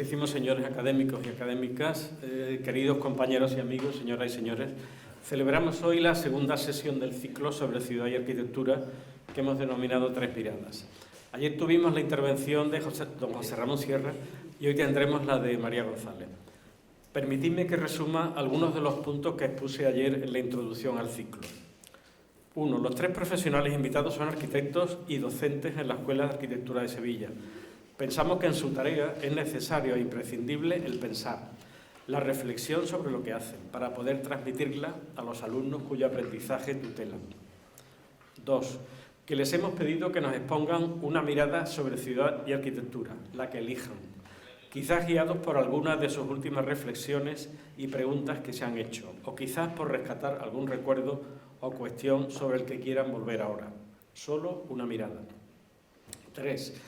Excelentísimos señores académicos y académicas, queridos compañeros y amigos, señoras y señores, celebramos hoy la segunda sesión del ciclo sobre ciudad y arquitectura que hemos denominado Tres Miradas. Ayer tuvimos la intervención de don José Ramón Sierra y hoy tendremos la de María González. Permitidme que resuma algunos de los puntos que expuse ayer en la introducción al ciclo. 1. Los tres profesionales invitados son arquitectos y docentes en la Escuela de Arquitectura de Sevilla. Pensamos que en su tarea es necesario e imprescindible el pensar, la reflexión sobre lo que hacen, para poder transmitirla a los alumnos cuyo aprendizaje tutelan. 2. Que les hemos pedido que nos expongan una mirada sobre ciudad y arquitectura, la que elijan, quizás guiados por algunas de sus últimas reflexiones y preguntas que se han hecho, o quizás por rescatar algún recuerdo o cuestión sobre el que quieran volver ahora. Solo una mirada. 3.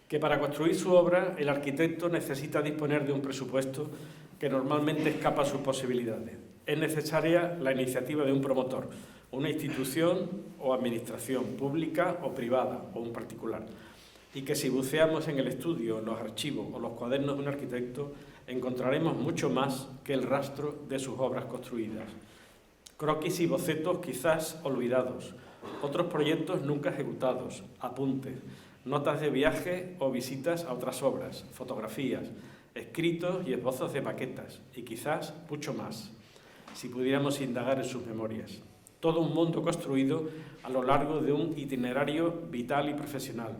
Que para construir su obra el arquitecto necesita disponer de un presupuesto que normalmente escapa a sus posibilidades. Es necesaria la iniciativa de un promotor, una institución o administración pública o privada o un particular. Y que si buceamos en el estudio, en los archivos o los cuadernos de un arquitecto, encontraremos mucho más que el rastro de sus obras construidas. Croquis y bocetos quizás olvidados, otros proyectos nunca ejecutados, apuntes, notas de viaje o visitas a otras obras, fotografías, escritos y esbozos de maquetas, y quizás mucho más, si pudiéramos indagar en sus memorias. Todo un mundo construido a lo largo de un itinerario vital y profesional,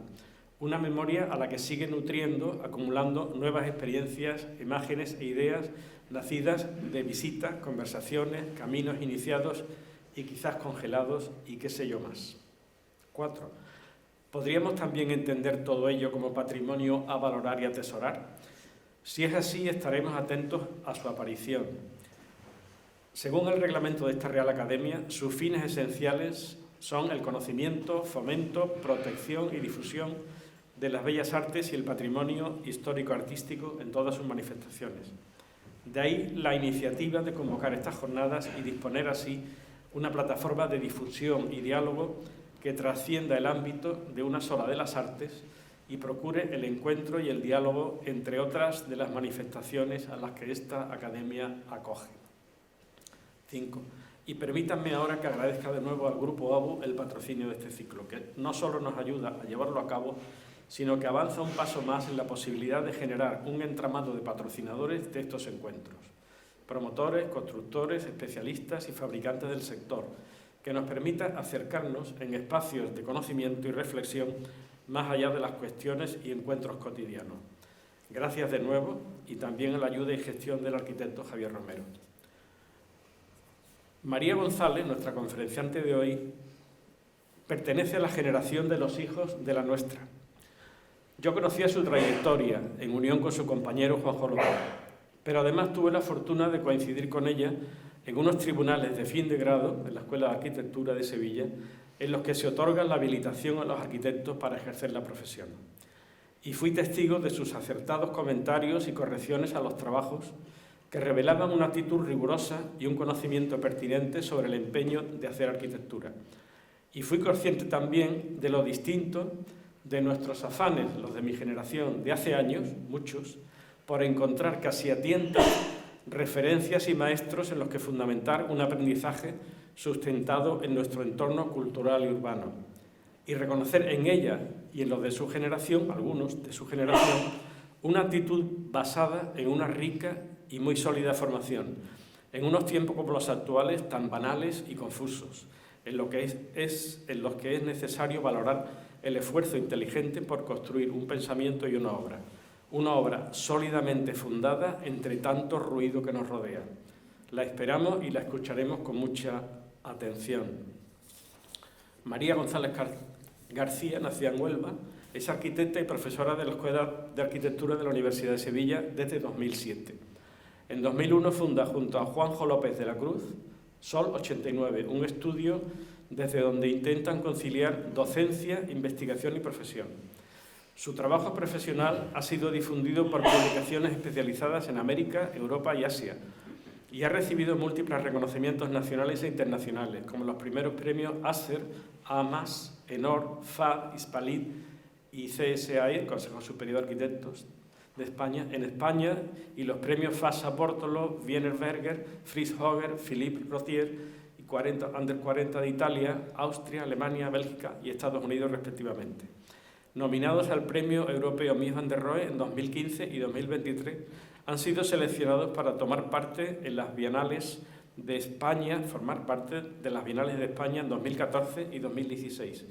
una memoria a la que sigue nutriendo, acumulando nuevas experiencias, imágenes e ideas nacidas de visitas, conversaciones, caminos iniciados y quizás congelados y qué sé yo más. 4. ¿Podríamos también entender todo ello como patrimonio a valorar y atesorar? Si es así, estaremos atentos a su aparición. Según el reglamento de esta Real Academia, sus fines esenciales son el conocimiento, fomento, protección y difusión de las bellas artes y el patrimonio histórico-artístico en todas sus manifestaciones. De ahí la iniciativa de convocar estas jornadas y disponer así una plataforma de difusión y diálogo que trascienda el ámbito de una sola de las artes y procure el encuentro y el diálogo entre otras de las manifestaciones a las que esta academia acoge. 5. Y permítanme ahora que agradezca de nuevo al Grupo ABU el patrocinio de este ciclo, que no solo nos ayuda a llevarlo a cabo, sino que avanza un paso más en la posibilidad de generar un entramado de patrocinadores de estos encuentros, promotores, constructores, especialistas y fabricantes del sector, que nos permita acercarnos en espacios de conocimiento y reflexión más allá de las cuestiones y encuentros cotidianos. Gracias de nuevo y también a la ayuda y gestión del arquitecto Javier Romero. María González, nuestra conferenciante de hoy, pertenece a la generación de los hijos de la nuestra. Yo conocía su trayectoria en unión con su compañero Juanjo López, pero además tuve la fortuna de coincidir con ella en unos tribunales de fin de grado en la Escuela de Arquitectura de Sevilla, en los que se otorga la habilitación a los arquitectos para ejercer la profesión. Y fui testigo de sus acertados comentarios y correcciones a los trabajos que revelaban una actitud rigurosa y un conocimiento pertinente sobre el empeño de hacer arquitectura. Y fui consciente también de lo distinto de nuestros afanes, los de mi generación de hace años, muchos, por encontrar casi a tientas referencias y maestros en los que fundamentar un aprendizaje sustentado en nuestro entorno cultural y urbano, y reconocer en ella y en los de su generación, algunos de su generación, una actitud basada en una rica y muy sólida formación, en unos tiempos como los actuales tan banales y confusos, en los que es necesario valorar el esfuerzo inteligente por construir un pensamiento y una obra sólidamente fundada entre tanto ruido que nos rodea. La esperamos y la escucharemos con mucha atención. María González García, nacida en Huelva, es arquitecta y profesora de la Escuela de Arquitectura de la Universidad de Sevilla desde 2007. En 2001 funda junto a Juanjo López de la Cruz Sol 89, un estudio desde donde intentan conciliar docencia, investigación y profesión. Su trabajo profesional ha sido difundido por publicaciones especializadas en América, Europa y Asia, y ha recibido múltiples reconocimientos nacionales e internacionales, como los primeros premios ASER, AMAS, ENOR, FAD, Hispalit y CSAE, Consejo Superior de Arquitectos, de España, en España, y los premios Fassa Bortolo, Wienerberger, Fritz Höger, Philippe Rothier y Under 40 de Italia, Austria, Alemania, Bélgica y Estados Unidos respectivamente. Nominados al Premio Europeo Mies van der Rohe en 2015 y 2023, han sido seleccionados para tomar parte en las Bienales de España, formar parte de las Bienales de España en 2014 y 2016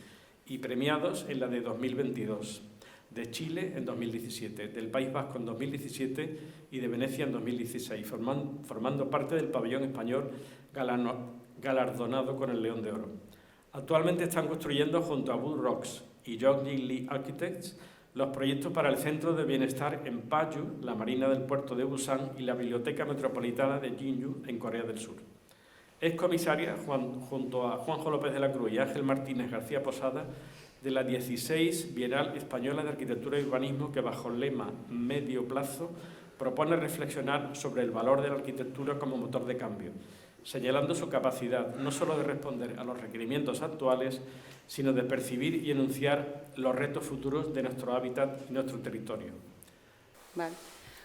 y premiados en la de 2022, de Chile en 2017, del País Vasco en 2017 y de Venecia en 2016, formando parte del pabellón español galardonado con el León de Oro. Actualmente están construyendo junto a Bull Rocks y Yong Jin Lee Architects los proyectos para el Centro de Bienestar en Paju, la Marina del Puerto de Busan y la Biblioteca Metropolitana de Jinju en Corea del Sur. Es comisaria, junto a Juanjo López de la Cruz y Ángel Martínez García Posada, de la 16 Bienal Española de Arquitectura y Urbanismo, que bajo el lema Medio Plazo propone reflexionar sobre el valor de la arquitectura como motor de cambio, señalando su capacidad no solo de responder a los requerimientos actuales, sino de percibir y enunciar los retos futuros de nuestro hábitat y nuestro territorio. Vale.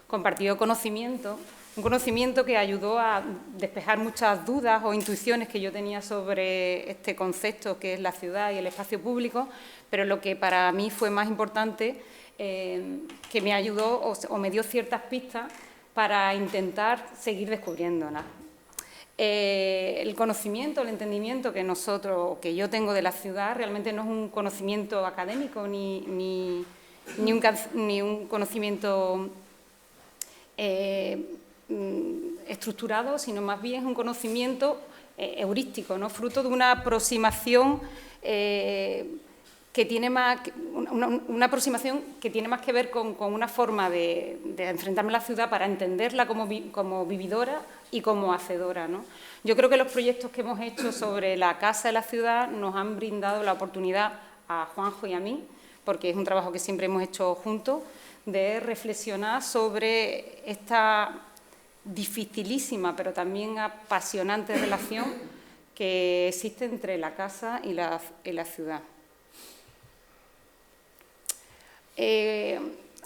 Compartido conocimiento, un conocimiento que ayudó a despejar muchas dudas o intuiciones que yo tenía sobre este concepto que es la ciudad y el espacio público, pero lo que para mí fue más importante, que me ayudó o me dio ciertas pistas para intentar seguir descubriéndolas. El conocimiento, el entendimiento que yo tengo de la ciudad realmente no es un conocimiento académico ni un conocimiento estructurado, sino más bien es un conocimiento heurístico, ¿no? Fruto de una aproximación que tiene más que ver con una forma de enfrentarme a la ciudad para entenderla como vividora y como hacedora, ¿no? Yo creo que los proyectos que hemos hecho sobre la casa de la ciudad nos han brindado la oportunidad a Juanjo y a mí, porque es un trabajo que siempre hemos hecho juntos, de reflexionar sobre esta dificilísima pero también apasionante relación que existe entre la casa y la ciudad.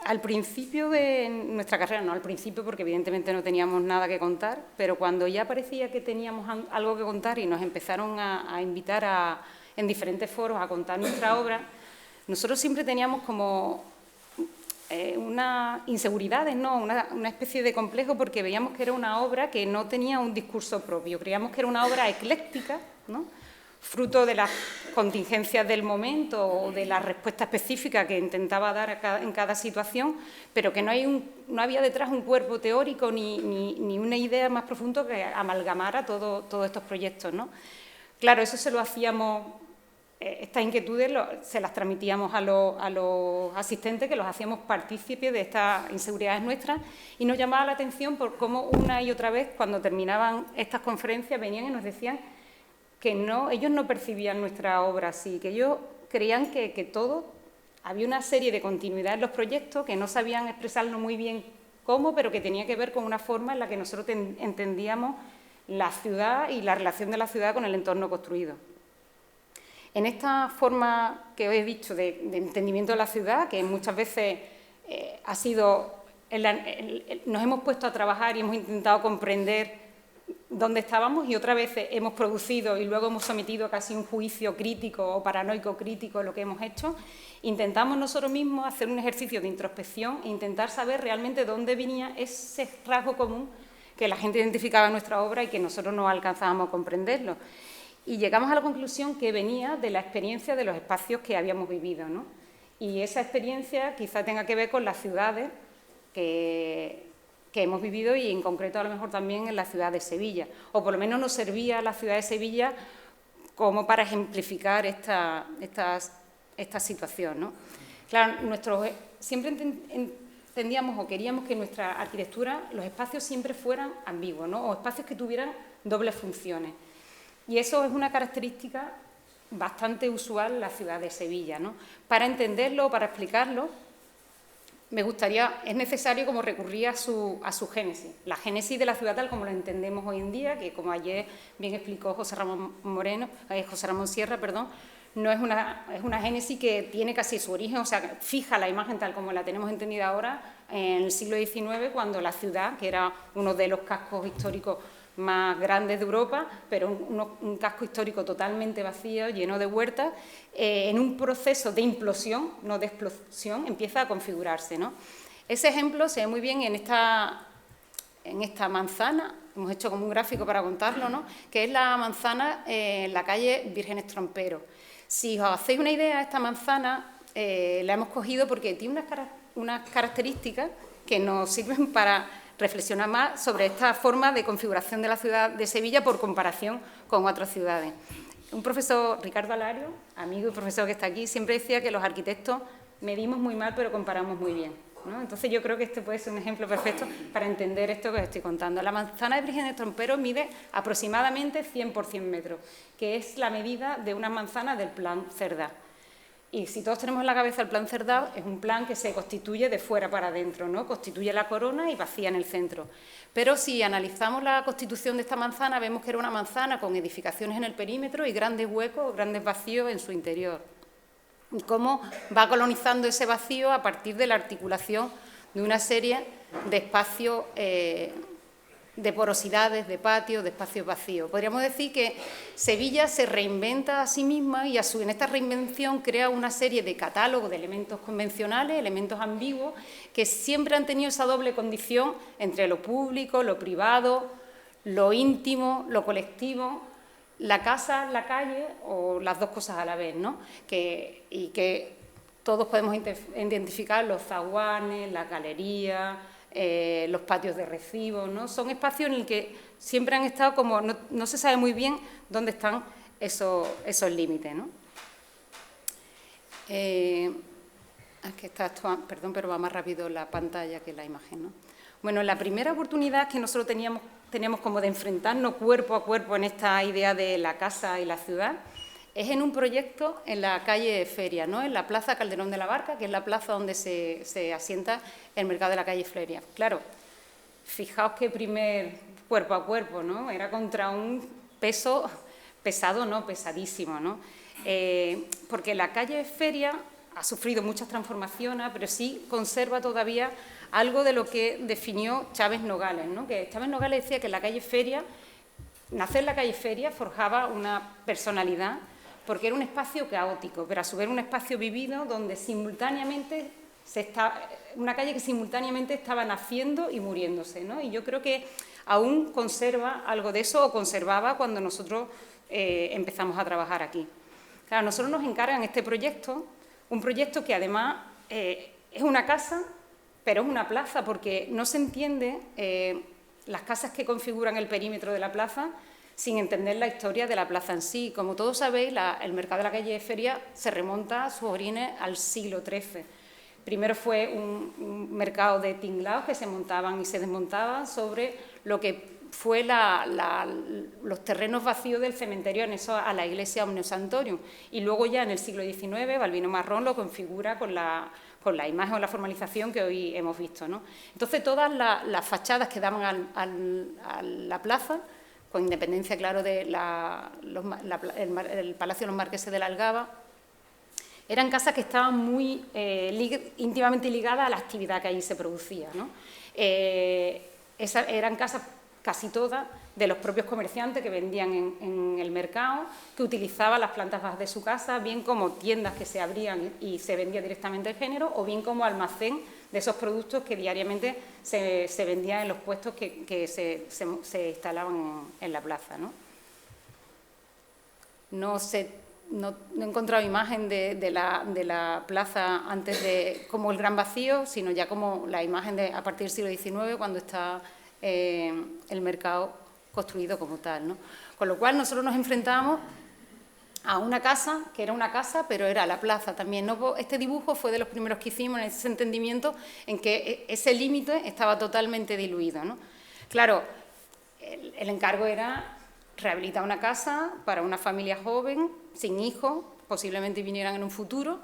Al principio de nuestra carrera, no al principio porque evidentemente no teníamos nada que contar, pero cuando ya parecía que teníamos algo que contar y nos empezaron a invitar en diferentes foros a contar nuestra obra, nosotros siempre teníamos como unas inseguridades, ¿no? Una especie de complejo, porque veíamos que era una obra que no tenía un discurso propio, creíamos que era una obra ecléctica, ¿no? Fruto de las contingencias del momento o de la respuesta específica que intentaba dar en cada situación, pero que no había detrás un cuerpo teórico ni una idea más profunda que amalgamara todos estos proyectos, ¿no? Claro, eso se lo hacíamos, estas inquietudes se las transmitíamos a los asistentes, que los hacíamos partícipes de estas inseguridades nuestras, y nos llamaba la atención por cómo una y otra vez, cuando terminaban estas conferencias, venían y nos decían que ellos no percibían nuestra obra así, que ellos creían que todo, había una serie de continuidad en los proyectos, que no sabían expresarlo muy bien cómo, pero que tenía que ver con una forma en la que nosotros entendíamos la ciudad y la relación de la ciudad con el entorno construido. En esta forma que os he dicho de entendimiento de la ciudad, que muchas veces ha sido, nos hemos puesto a trabajar y hemos intentado comprender dónde estábamos, y otras veces hemos producido y luego hemos sometido casi un juicio crítico o paranoico crítico lo que hemos hecho, intentamos nosotros mismos hacer un ejercicio de introspección e intentar saber realmente dónde venía ese rasgo común que la gente identificaba en nuestra obra y que nosotros no alcanzábamos a comprenderlo. Y llegamos a la conclusión que venía de la experiencia de los espacios que habíamos vivido, ¿no? Y esa experiencia quizá tenga que ver con las ciudades que hemos vivido, y en concreto a lo mejor también en la ciudad de Sevilla, o por lo menos nos servía la ciudad de Sevilla como para ejemplificar esta situación, ¿no? Claro, siempre entendíamos o queríamos que en nuestra arquitectura los espacios siempre fueran ambiguos, ¿no? O espacios que tuvieran dobles funciones, y eso es una característica bastante usual en la ciudad de Sevilla, ¿no? Para entenderlo, para explicarlo, es necesario como recurrir a su génesis, la génesis de la ciudad tal como la entendemos hoy en día, que como ayer bien explicó José Ramón Sierra, no es una génesis que tiene casi su origen, o sea, fija la imagen tal como la tenemos entendida ahora en el siglo XIX, cuando la ciudad, que era uno de los cascos históricos más grandes de Europa, pero un casco histórico totalmente vacío, lleno de huertas, en un proceso de implosión, no de explosión, empieza a configurarse, ¿no? Ese ejemplo se ve muy bien en esta manzana, hemos hecho como un gráfico para contarlo, ¿no? Que es la manzana en la calle Vírgenes Tromperos. Si os hacéis una idea, esta manzana la hemos cogido porque tiene unas características que nos sirven para reflexionar más sobre esta forma de configuración de la ciudad de Sevilla por comparación con otras ciudades. Un profesor, Ricardo Alario, amigo y profesor que está aquí, siempre decía que los arquitectos medimos muy mal pero comparamos muy bien, ¿no? Entonces yo creo que este puede ser un ejemplo perfecto para entender esto que os estoy contando. La manzana de Vírgenes Tromperos mide aproximadamente 100 por 100 metros, que es la medida de una manzana del plan Cerdá. Y si todos tenemos en la cabeza el plan Cerdá, es un plan que se constituye de fuera para adentro, ¿no? Constituye la corona y vacía en el centro. Pero si analizamos la constitución de esta manzana, vemos que era una manzana con edificaciones en el perímetro y grandes huecos, grandes vacíos en su interior. Y cómo va colonizando ese vacío a partir de la articulación de una serie de espacios, de porosidades, de patios, de espacios vacíos. Podríamos decir que Sevilla se reinventa a sí misma y en esta reinvención crea una serie de catálogos de elementos convencionales, elementos ambiguos, que siempre han tenido esa doble condición entre lo público, lo privado, lo íntimo, lo colectivo, la casa, la calle o las dos cosas a la vez, ¿no? Y que todos podemos identificar los zaguanes, las galerías, los patios de recibo, ¿no? Son espacios en el que siempre han estado como, no se sabe muy bien dónde están esos límites, ¿no? Es que está esto, perdón, pero va más rápido la pantalla que la imagen, ¿no? Bueno, la primera oportunidad que nosotros teníamos como de enfrentarnos cuerpo a cuerpo en esta idea de la casa y la ciudad es en un proyecto en la calle Feria, ¿no? En la plaza Calderón de la Barca, que es la plaza donde se asienta el mercado de la calle Feria. Claro, fijaos qué primer cuerpo a cuerpo, ¿no? Era contra un peso pesado, no, pesadísimo, ¿no? Porque la calle Feria ha sufrido muchas transformaciones, pero sí conserva todavía algo de lo que definió Chávez Nogales, ¿no? Que Chávez Nogales decía que la calle Feria, nacer en la calle Feria forjaba una personalidad porque era un espacio caótico, pero a su vez un espacio vivido donde simultáneamente una calle que simultáneamente estaba naciendo y muriéndose, ¿no? Y yo creo que aún conserva algo de eso, o conservaba cuando nosotros empezamos a trabajar aquí. Claro, nosotros nos encargan este proyecto, un proyecto que además es una casa, pero es una plaza, porque no se entiende las casas que configuran el perímetro de la plaza sin entender la historia de la plaza en sí. Como todos sabéis, el mercado de la calle Feria se remonta a sus orígenes al siglo XIII. Primero fue un mercado de tinglados que se montaban y se desmontaban sobre lo que fue los terrenos vacíos del cementerio anexo a la iglesia Omnium Santorum. Y luego ya en el siglo XIX, Balbino Marrón lo configura con la imagen o la formalización que hoy hemos visto, ¿no? Entonces, todas las fachadas que daban a la plaza, con independencia, claro, de el Palacio de los Marqueses de la Algaba, eran casas que estaban muy íntimamente ligadas a la actividad que allí se producía, ¿no? Eran casas casi todas de los propios comerciantes que vendían en el mercado, que utilizaban las plantas bajas de su casa, bien como tiendas que se abrían y se vendía directamente el género, o bien como almacén de esos productos que diariamente se vendían en los puestos que se instalaban en la plaza, ¿no? No he encontrado imagen de la plaza antes como el gran vacío, sino ya como la imagen a partir del siglo XIX, cuando está el mercado construido como tal, ¿no? Con lo cual nosotros nos enfrentábamos a una casa, que era una casa, pero era la plaza también, ¿no? Este dibujo fue de los primeros que hicimos en ese entendimiento en que ese límite estaba totalmente diluido, ¿no? Claro, el encargo era rehabilitar una casa para una familia joven, sin hijos, posiblemente vinieran en un futuro,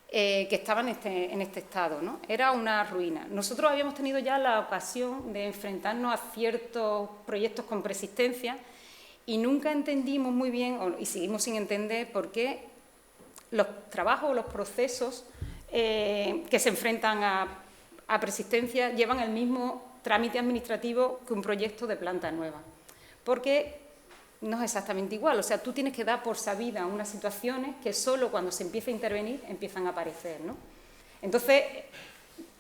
que estaban en este estado, ¿no? Era una ruina. Nosotros habíamos tenido ya la ocasión de enfrentarnos a ciertos proyectos con persistencia y nunca entendimos muy bien, y seguimos sin entender, por qué los trabajos, los procesos que se enfrentan a persistencia llevan el mismo trámite administrativo que un proyecto de planta nueva, porque no es exactamente igual. O sea, tú tienes que dar por sabida unas situaciones que solo cuando se empieza a intervenir empiezan a aparecer, ¿no? Entonces,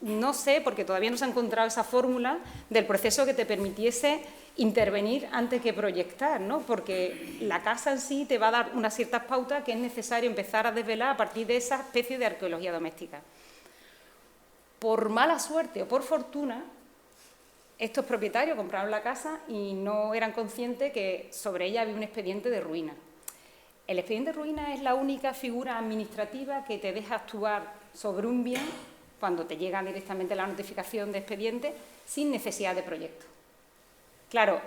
no sé, porque todavía no se ha encontrado esa fórmula del proceso que te permitiese intervenir antes que proyectar, ¿no? Porque la casa en sí te va a dar unas ciertas pautas que es necesario empezar a desvelar a partir de esa especie de arqueología doméstica. Por mala suerte o por fortuna, estos propietarios compraron la casa y no eran conscientes que sobre ella había un expediente de ruina. El expediente de ruina es la única figura administrativa que te deja actuar sobre un bien cuando te llega directamente la notificación de expediente sin necesidad de proyecto. Claro,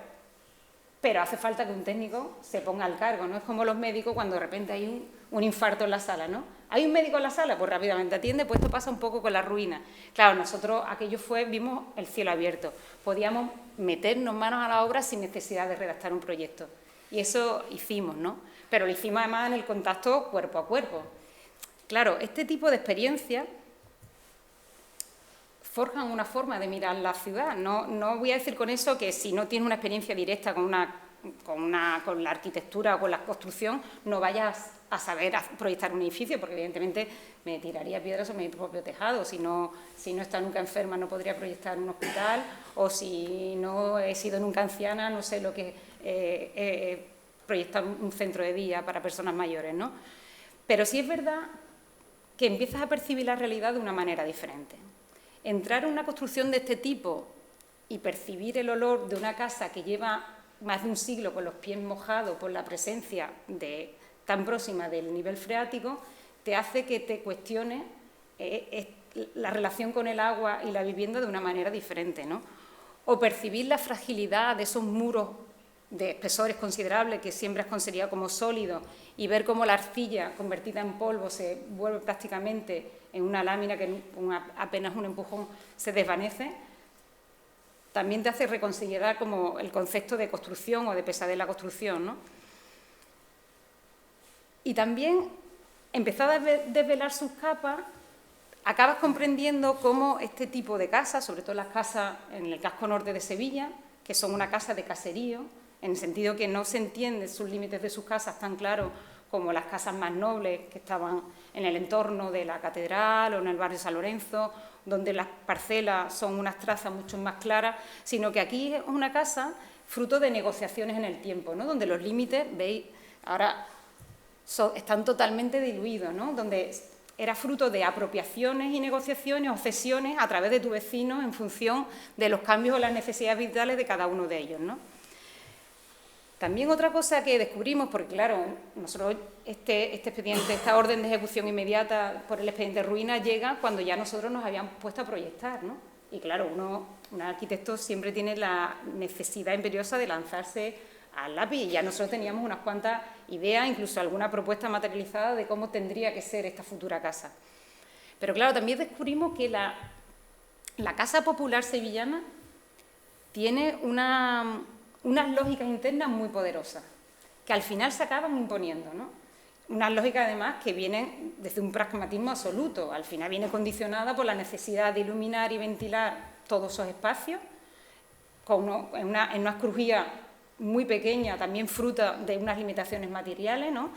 pero hace falta que un técnico se ponga al cargo, ¿no? Es como los médicos cuando de repente hay un infarto en la sala, ¿no? ¿Hay un médico en la sala? Pues rápidamente atiende, pues esto pasa un poco con la ruina. Claro, nosotros vimos el cielo abierto, podíamos meternos manos a la obra sin necesidad de redactar un proyecto. Y eso hicimos, ¿no? Pero lo hicimos además en el contacto cuerpo a cuerpo. Claro, este tipo de experiencias forjan una forma de mirar la ciudad. No voy a decir con eso que si no tienes una experiencia directa con la arquitectura o con la construcción, no vayas a saber proyectar un edificio, porque evidentemente me tiraría piedras sobre mi propio tejado. Si no he estado nunca enferma, no podría proyectar un hospital, o si no he sido nunca anciana, no sé lo que proyectar un centro de día para personas mayores, ¿no? Pero sí es verdad que empiezas a percibir la realidad de una manera diferente. Entrar en una construcción de este tipo y percibir el olor de una casa que lleva más de un siglo con los pies mojados por la presencia tan próxima del nivel freático, te hace que te cuestiones la relación con el agua y la vivienda de una manera diferente, ¿no? O percibir la fragilidad de esos muros de espesores considerables que siempre has considerado como sólidos y ver cómo la arcilla convertida en polvo se vuelve prácticamente en una lámina que con apenas un empujón se desvanece, también te hace reconsiderar como el concepto de construcción o de pesadez de la construcción, ¿no? Y también, empezar a desvelar sus capas, acabas comprendiendo cómo este tipo de casas, sobre todo las casas en el casco norte de Sevilla, que son una casa de caserío, en el sentido que no se entienden sus límites de sus casas tan claros como las casas más nobles que estaban en el entorno de la catedral o en el barrio San Lorenzo, donde las parcelas son unas trazas mucho más claras, sino que aquí es una casa fruto de negociaciones en el tiempo, ¿no? Donde los límites, veis, ahora están totalmente diluidos, ¿no? Donde era fruto de apropiaciones y negociaciones o cesiones a través de tu vecino en función de los cambios o las necesidades vitales de cada uno de ellos, ¿no? También otra cosa que descubrimos, porque claro, nosotros este expediente, esta orden de ejecución inmediata por el expediente de ruina llega cuando ya nosotros nos habíamos puesto a proyectar, ¿no? Y claro, un arquitecto siempre tiene la necesidad imperiosa de lanzarse al lápiz, y ya nosotros teníamos unas cuantas ideas, incluso alguna propuesta materializada de cómo tendría que ser esta futura casa. Pero claro, también descubrimos que la casa popular sevillana tiene unas lógicas internas muy poderosas, que al final se acaban imponiendo, ¿no? Unas lógicas, además, que vienen desde un pragmatismo absoluto. Al final viene condicionada por la necesidad de iluminar y ventilar todos esos espacios, en unas crujías muy pequeñas, también fruta de unas limitaciones materiales, ¿no?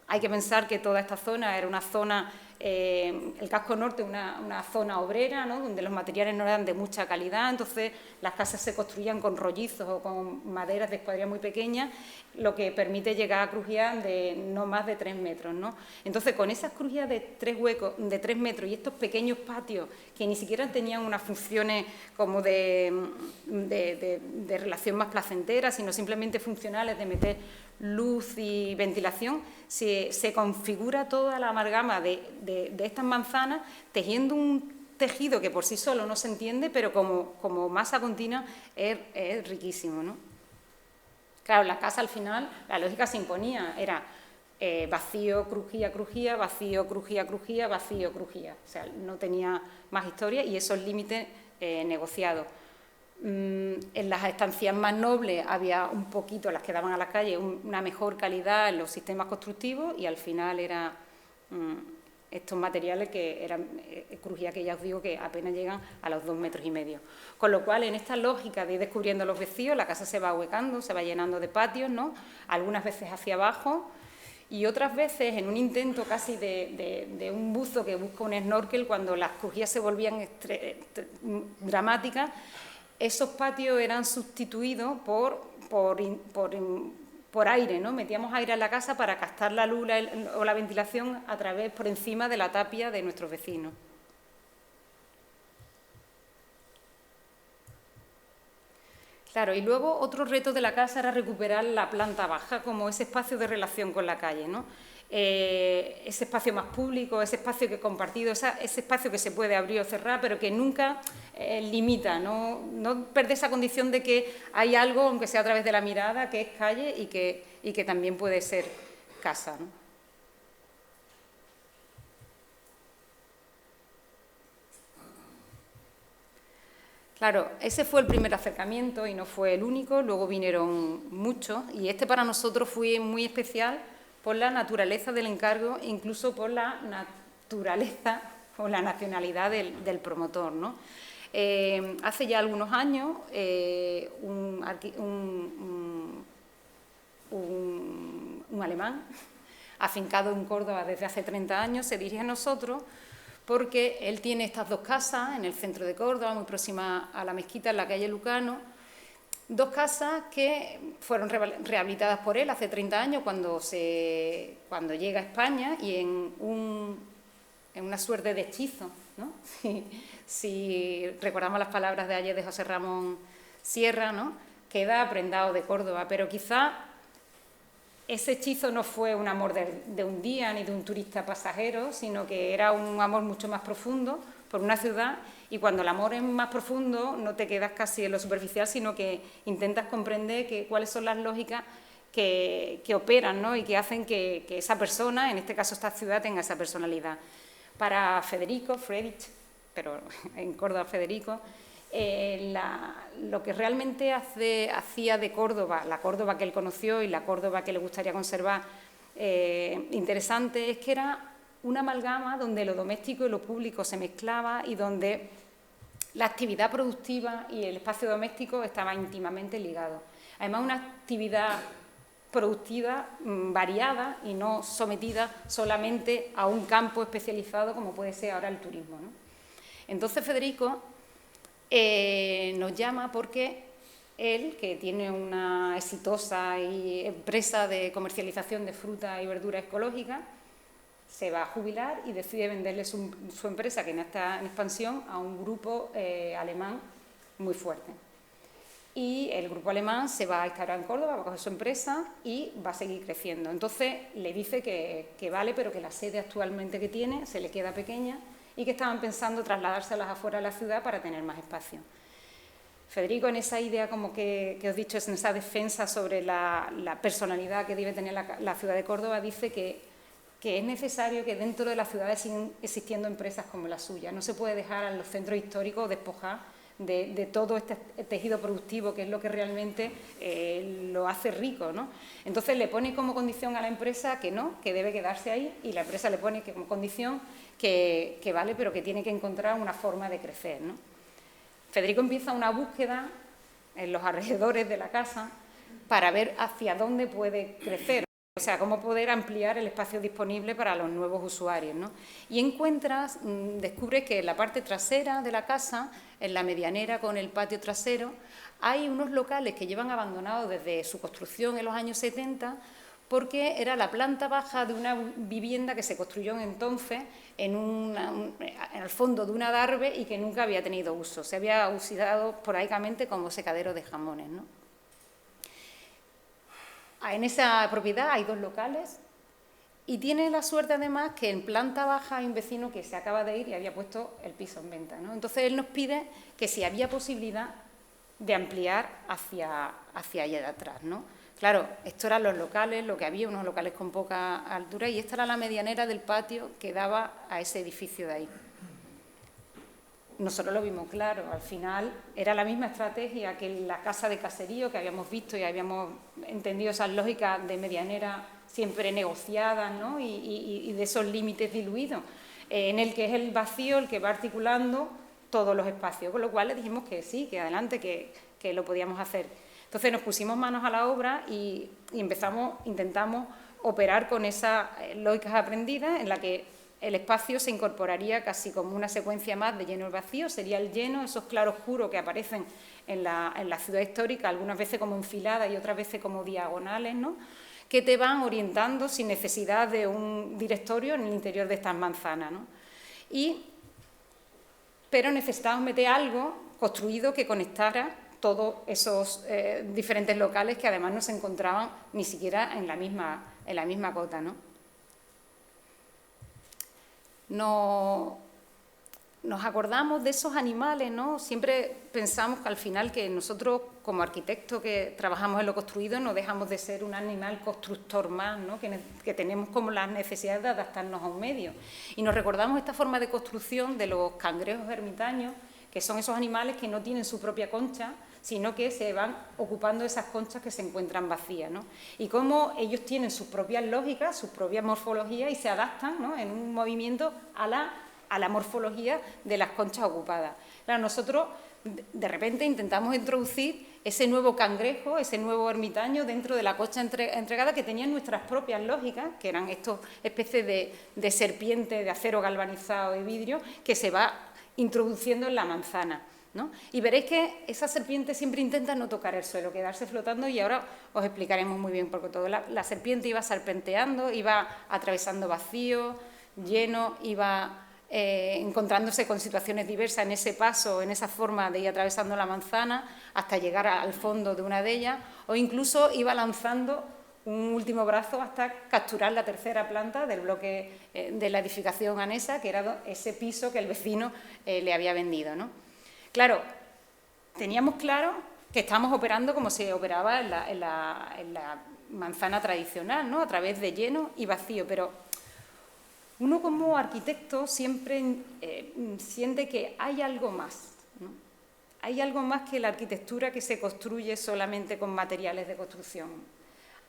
Hay que pensar que toda esta zona era una zona, el casco norte, una zona obrera, ¿no? Donde los materiales no eran de mucha calidad, entonces las casas se construían con rollizos o con maderas de escuadría muy pequeñas, lo que permite llegar a crujías de no más de 3 metros, ¿no? Entonces, con esas crujías de 3 metros y estos pequeños patios que ni siquiera tenían unas funciones como de relación más placentera, sino simplemente funcionales de meter luz y ventilación, se configura toda la amalgama de estas manzanas, tejiendo un tejido que por sí solo no se entiende, pero como masa continua es riquísimo, ¿no? Claro, la casa al final, la lógica se imponía, era vacío, crujía, crujía, vacío, crujía, crujía, vacío, crujía. O sea, no tenía más historia y esos límites negociados. En las estancias más nobles había un poquito, las que daban a la calle, una mejor calidad en los sistemas constructivos y al final era estos materiales que eran crujías que ya os digo que apenas llegan a los 2,5 metros. Con lo cual, en esta lógica de ir descubriendo los vacíos, la casa se va ahuecando, se va llenando de patios, ¿no? Algunas veces hacia abajo y otras veces en un intento casi de un buzo que busca un snorkel, cuando las crujías se volvían dramáticas, esos patios eran sustituidos por aire, ¿no? Metíamos aire en la casa para captar la luz o la ventilación por encima de la tapia de nuestros vecinos. Claro, y luego otro reto de la casa era recuperar la planta baja como ese espacio de relación con la calle, ¿no? Ese espacio más público, ese espacio que compartido, ese espacio que se puede abrir o cerrar, pero que nunca limita, no perder esa condición de que hay algo, aunque sea a través de la mirada, que es calle y que también puede ser casa, ¿no? Claro, ese fue el primer acercamiento y no fue el único, luego vinieron muchos y este para nosotros fue muy especial por la naturaleza del encargo e incluso por la naturaleza o la nacionalidad del promotor, ¿no? Hace ya algunos años un alemán afincado en Córdoba desde hace 30 años se dirige a nosotros porque él tiene estas dos casas en el centro de Córdoba, muy próxima a la mezquita, en la calle Lucano, dos casas que fueron rehabilitadas por él hace 30 años cuando llega a España y en una suerte de hechizo, ¿no? Si recordamos las palabras de ayer de José Ramón Sierra, ¿no? Queda prendado de Córdoba, pero quizá ese hechizo no fue un amor de un día ni de un turista pasajero, sino que era un amor mucho más profundo por una ciudad, y cuando el amor es más profundo no te quedas casi en lo superficial, sino que intentas comprender cuáles son las lógicas que operan, ¿no? Y que hacen que esa persona, en este caso esta ciudad, tenga esa personalidad. Para Federico, Friedrich, pero en Córdoba Federico, lo que realmente hacía de Córdoba, la Córdoba que él conoció y la Córdoba que le gustaría conservar, interesante, es que era una amalgama donde lo doméstico y lo público se mezclaba y donde la actividad productiva y el espacio doméstico estaban íntimamente ligados. Además, una actividad productiva variada y no sometida solamente a un campo especializado como puede ser ahora el turismo, ¿no? Entonces Federico nos llama porque él, que tiene una exitosa empresa de comercialización de fruta y verduras ecológicas, se va a jubilar y decide venderle su empresa, que no está en expansión, a un grupo alemán muy fuerte. Y el grupo alemán se va a instalar en Córdoba, va a coger su empresa y va a seguir creciendo. Entonces le dice que vale, pero que la sede actualmente que tiene se le queda pequeña y que estaban pensando trasladarse a las afueras de la ciudad para tener más espacio. Federico, en esa idea como que os he dicho, en esa defensa sobre la personalidad que debe tener la ciudad de Córdoba, dice que es necesario que dentro de las ciudades sigan existiendo empresas como la suya. No se puede dejar a los centros históricos despojar de todo este tejido productivo, que es lo que realmente lo hace rico, ¿no? Entonces le pone como condición a la empresa que no, que debe quedarse ahí, y la empresa le pone como condición que vale, pero que tiene que encontrar una forma de crecer, ¿no? Federico empieza una búsqueda en los alrededores de la casa para ver hacia dónde puede crecer, o sea, cómo poder ampliar el espacio disponible para los nuevos usuarios, ¿no? Y descubre que en la parte trasera de la casa, en la medianera con el patio trasero, hay unos locales que llevan abandonados desde su construcción en los años 70, porque era la planta baja de una vivienda que se construyó entonces en el fondo de un adarve y que nunca había tenido uso. Se había usado esporádicamente como secadero de jamones, ¿no? En esa propiedad hay dos locales y tiene la suerte además que en planta baja hay un vecino que se acaba de ir y había puesto el piso en venta, ¿no? Entonces él nos pide que si había posibilidad de ampliar hacia allá de atrás, ¿no? Claro, estos eran los locales, lo que había, unos locales con poca altura, y esta era la medianera del patio que daba a ese edificio de ahí. nosotros lo vimos claro, al final era la misma estrategia que la casa de caserío que habíamos visto y habíamos entendido esas lógicas de medianera siempre negociadas, ¿no? y de esos límites diluidos, en el que es el vacío el que va articulando todos los espacios, con lo cual le dijimos que sí, que adelante, que lo podíamos hacer. Entonces nos pusimos manos a la obra y intentamos operar con esas lógicas aprendidas en la que el espacio se incorporaría casi como una secuencia más de lleno y vacío, sería el lleno, esos claroscuros que aparecen en la ciudad histórica, algunas veces como enfiladas y otras veces como diagonales, ¿no? Que te van orientando sin necesidad de un directorio en el interior de estas manzanas, ¿no? Pero necesitábamos meter algo construido que conectara todos esos diferentes locales que además no se encontraban ni siquiera en la misma cota, ¿no? Nos acordamos de esos animales, ¿no? Siempre pensamos que al final que nosotros, como arquitectos que trabajamos en lo construido, no dejamos de ser un animal constructor más, ¿no? Que tenemos como las necesidades de adaptarnos a un medio. Y nos recordamos esta forma de construcción de los cangrejos ermitaños, que son esos animales que no tienen su propia concha, sino que se van ocupando esas conchas que se encuentran vacías, ¿no? Y cómo ellos tienen sus propias lógicas, sus propias morfologías y se adaptan, ¿no? En un movimiento a la morfología de las conchas ocupadas. Claro, nosotros de repente intentamos introducir ese nuevo cangrejo, ese nuevo ermitaño dentro de la concha entregada que tenían nuestras propias lógicas, que eran estas especies de serpiente de acero galvanizado y vidrio que se va introduciendo en la manzana, ¿no? Y veréis que esa serpiente siempre intenta no tocar el suelo, quedarse flotando, y ahora os explicaremos muy bien porque todo. La serpiente iba serpenteando, iba atravesando vacíos, lleno, iba encontrándose con situaciones diversas en ese paso, en esa forma de ir atravesando la manzana hasta llegar al fondo de una de ellas, o incluso iba lanzando un último brazo hasta capturar la tercera planta del bloque de la edificación anesa, que era ese piso que el vecino le había vendido, ¿no? Claro, teníamos claro que estábamos operando como se operaba en la manzana tradicional, ¿no? A través de lleno y vacío, pero uno como arquitecto siempre siente que hay algo más, ¿no? Hay algo más que la arquitectura que se construye solamente con materiales de construcción.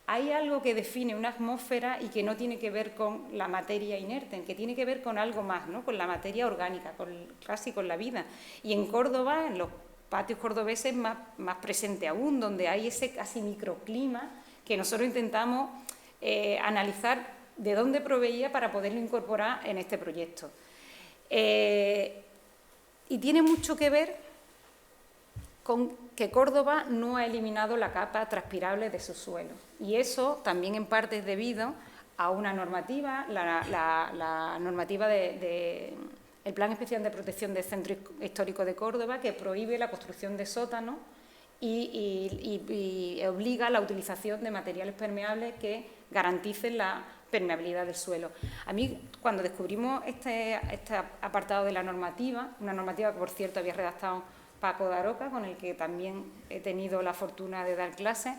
Hay algo que define una atmósfera y que no tiene que ver con la materia inerte, que tiene que ver con algo más, ¿no? Con la materia orgánica, casi con la vida. Y en Córdoba, en los patios cordobeses, más presente aún, donde hay ese casi microclima que nosotros intentamos analizar de dónde proveía para poderlo incorporar en este proyecto. Y tiene mucho que ver con que Córdoba no ha eliminado la capa transpirable de su suelo. Y eso también en parte es debido a una normativa, la normativa del Plan Especial de Protección del Centro Histórico de Córdoba, que prohíbe la construcción de sótanos y obliga a la utilización de materiales permeables que garanticen la permeabilidad del suelo. A mí, cuando descubrimos este apartado de la normativa, una normativa que, por cierto, había redactado Paco Daroca, con el que también he tenido la fortuna de dar clases,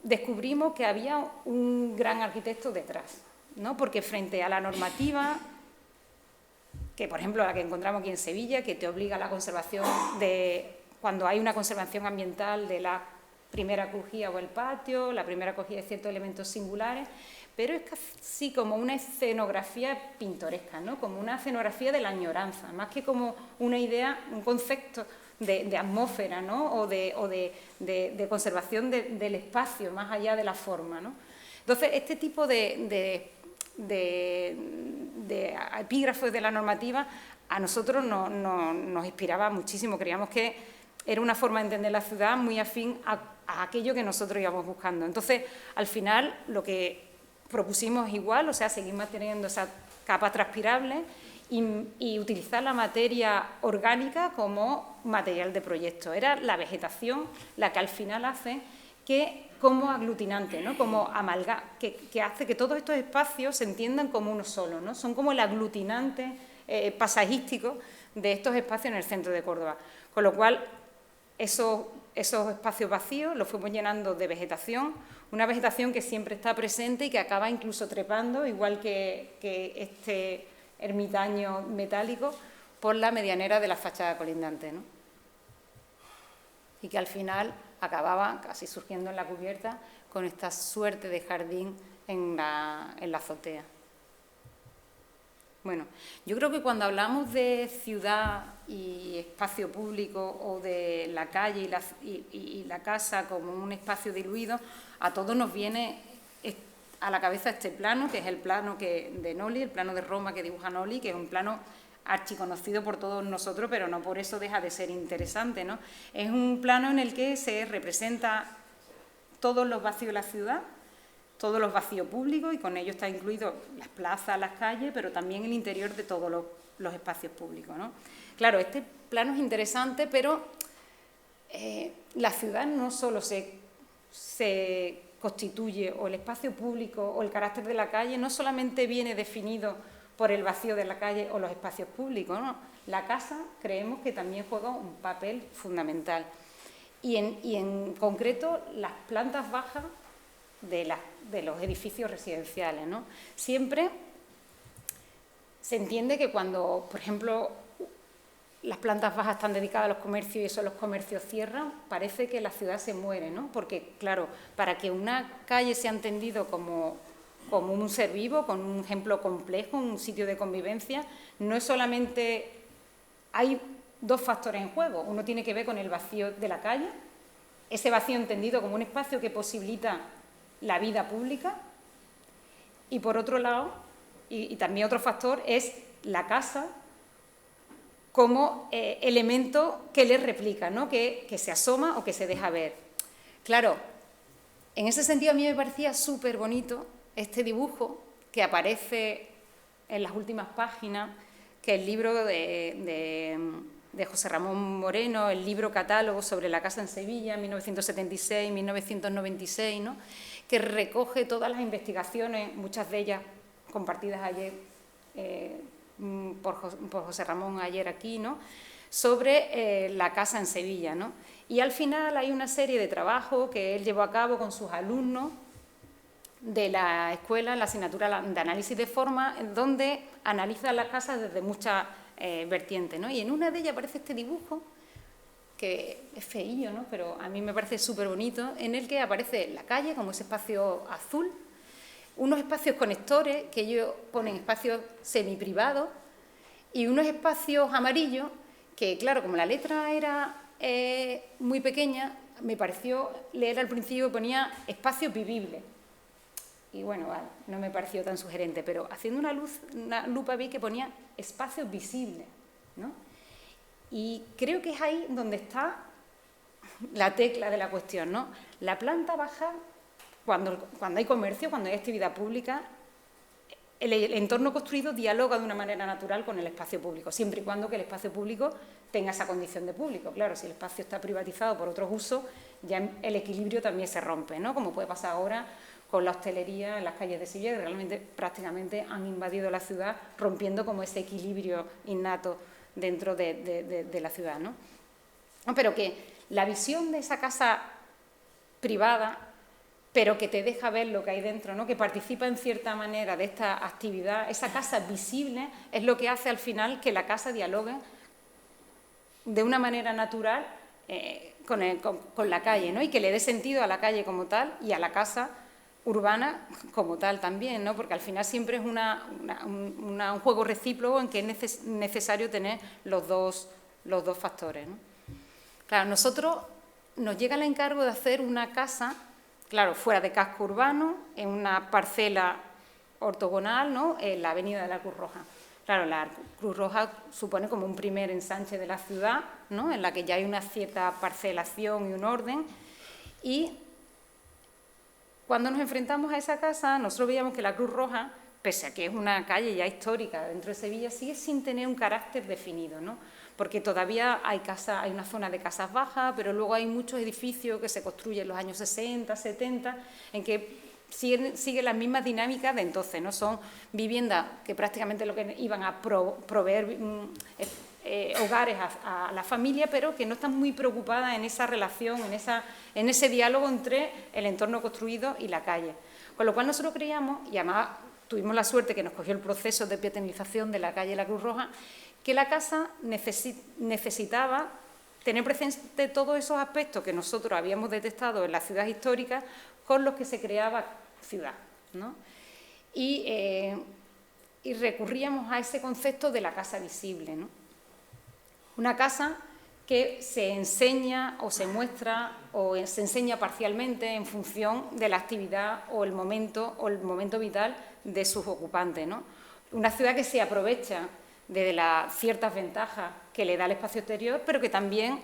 descubrimos que había un gran arquitecto detrás, ¿no? Porque frente a la normativa, que por ejemplo la que encontramos aquí en Sevilla, que te obliga a la conservación cuando hay una conservación ambiental de la primera crujía o el patio, la primera cogida de ciertos elementos singulares, pero es casi como una escenografía pintoresca, ¿no? Como una escenografía de la añoranza, más que como una idea, un concepto de atmósfera, ¿no? o de conservación del espacio, más allá de la forma, ¿no? Entonces, este tipo de epígrafes de la normativa a nosotros nos inspiraba muchísimo. Creíamos que era una forma de entender la ciudad muy afín a aquello que nosotros íbamos buscando. Entonces, al final, lo que propusimos igual, o sea, seguir manteniendo esa capa transpirable y utilizar la materia orgánica como material de proyecto. Era la vegetación la que al final hace que, como aglutinante, ¿no? Como amalgama, que hace que todos estos espacios se entiendan como uno solo, ¿no? Son como el aglutinante paisajístico de estos espacios en el centro de Córdoba. Con lo cual, esos espacios vacíos los fuimos llenando de vegetación, una vegetación que siempre está presente y que acaba incluso trepando, igual que este ermitaño metálico, por la medianera de la fachada colindante, ¿no? Y que al final acababa casi surgiendo en la cubierta con esta suerte de jardín en la azotea. Bueno, yo creo que cuando hablamos de ciudad y espacio público o de la calle y la casa como un espacio diluido, a todos nos viene a la cabeza este plano, que es el plano de Noli, el plano de Roma que dibuja Noli, que es un plano archiconocido por todos nosotros, pero no por eso deja de ser interesante, ¿no? Es un plano en el que se representa todos los vacíos de la ciudad, todos los vacíos públicos, y con ello está incluido las plazas, las calles, pero también el interior de todos los espacios públicos, ¿no? Claro, este plano es interesante, pero la ciudad no solo se constituye, o el espacio público o el carácter de la calle no solamente viene definido por el vacío de la calle o los espacios públicos, ¿no? La casa creemos que también juega un papel fundamental. Y en concreto las plantas bajas de los edificios residenciales, ¿no? Siempre se entiende que cuando, por ejemplo, las plantas bajas están dedicadas a los comercios y eso los comercios cierran, parece que la ciudad se muere, ¿no? Porque, claro, para que una calle sea entendido como un ser vivo, con un ejemplo complejo, un sitio de convivencia, no es solamente... Hay dos factores en juego. Uno tiene que ver con el vacío de la calle, ese vacío entendido como un espacio que posibilita la vida pública, y por otro lado, y también otro factor, es la casa como elemento que le replica, ¿no? que se asoma o que se deja ver. Claro, en ese sentido a mí me parecía súper bonito este dibujo que aparece en las últimas páginas, que el libro de José Ramón Moreno, el libro catálogo sobre la casa en Sevilla, 1976-1996, ¿no? Que recoge todas las investigaciones, muchas de ellas compartidas ayer por José Ramón ayer aquí, ¿no? Sobre la casa en Sevilla, ¿no? Y al final hay una serie de trabajos que él llevó a cabo con sus alumnos de la escuela, en la asignatura de análisis de forma, en donde analiza las casas desde muchas vertientes, ¿no? Y en una de ellas aparece este dibujo, que es feillo, ¿no? Pero a mí me parece súper bonito, en el que aparece la calle como ese espacio azul, unos espacios conectores, que ellos ponen espacios semiprivados, y unos espacios amarillos, que claro, como la letra era muy pequeña, me pareció leer al principio que ponía espacios vivibles. Y bueno, vale, no me pareció tan sugerente, pero haciendo una lupa vi que ponía espacios visibles, ¿no? Y creo que es ahí donde está la tecla de la cuestión, ¿no? La planta baja, cuando hay comercio, cuando hay actividad pública, el entorno construido dialoga de una manera natural con el espacio público, siempre y cuando que el espacio público tenga esa condición de público. Claro, si el espacio está privatizado por otros usos, ya el equilibrio también se rompe, ¿no? Como puede pasar ahora con la hostelería en las calles de Sevilla, que realmente prácticamente han invadido la ciudad, rompiendo como ese equilibrio innato dentro de la ciudad, ¿no? Pero que la visión de esa casa privada, pero que te deja ver lo que hay dentro, ¿no? Que participa en cierta manera de esta actividad, esa casa visible, es lo que hace al final que la casa dialogue de una manera natural con la calle, ¿no? Y que le dé sentido a la calle como tal y a la casa urbana como tal también, ¿no? Porque al final siempre es un juego recíproco en que es necesario tener los dos factores, ¿no? Claro, nosotros nos llega el encargo de hacer una casa, claro, fuera de casco urbano, en una parcela ortogonal, ¿no? En la avenida de la Cruz Roja. Claro, la Cruz Roja supone como un primer ensanche de la ciudad, ¿no? En la que ya hay una cierta parcelación y un orden, y cuando nos enfrentamos a esa casa, nosotros veíamos que la Cruz Roja, pese a que es una calle ya histórica dentro de Sevilla, sigue sin tener un carácter definido, ¿no? Porque todavía hay una zona de casas bajas, pero luego hay muchos edificios que se construyen en los años 60, 70, en que siguen las mismas dinámicas de entonces, ¿no? Son viviendas que prácticamente lo que iban a proveer hogares a la familia, pero que no están muy preocupadas en esa relación, en ese diálogo entre el entorno construido y la calle. Con lo cual nosotros creíamos, y además tuvimos la suerte que nos cogió el proceso de peatonalización de la calle La Cruz Roja, que la casa necesitaba tener presente todos esos aspectos que nosotros habíamos detectado en la ciudad histórica con los que se creaba ciudad, ¿no? Y recurríamos a ese concepto de la casa visible, ¿no? Una casa que se enseña o se muestra o se enseña parcialmente en función de la actividad o el momento vital de sus ocupantes, ¿no? Una ciudad que se aprovecha de las ciertas ventajas que le da el espacio exterior, pero que también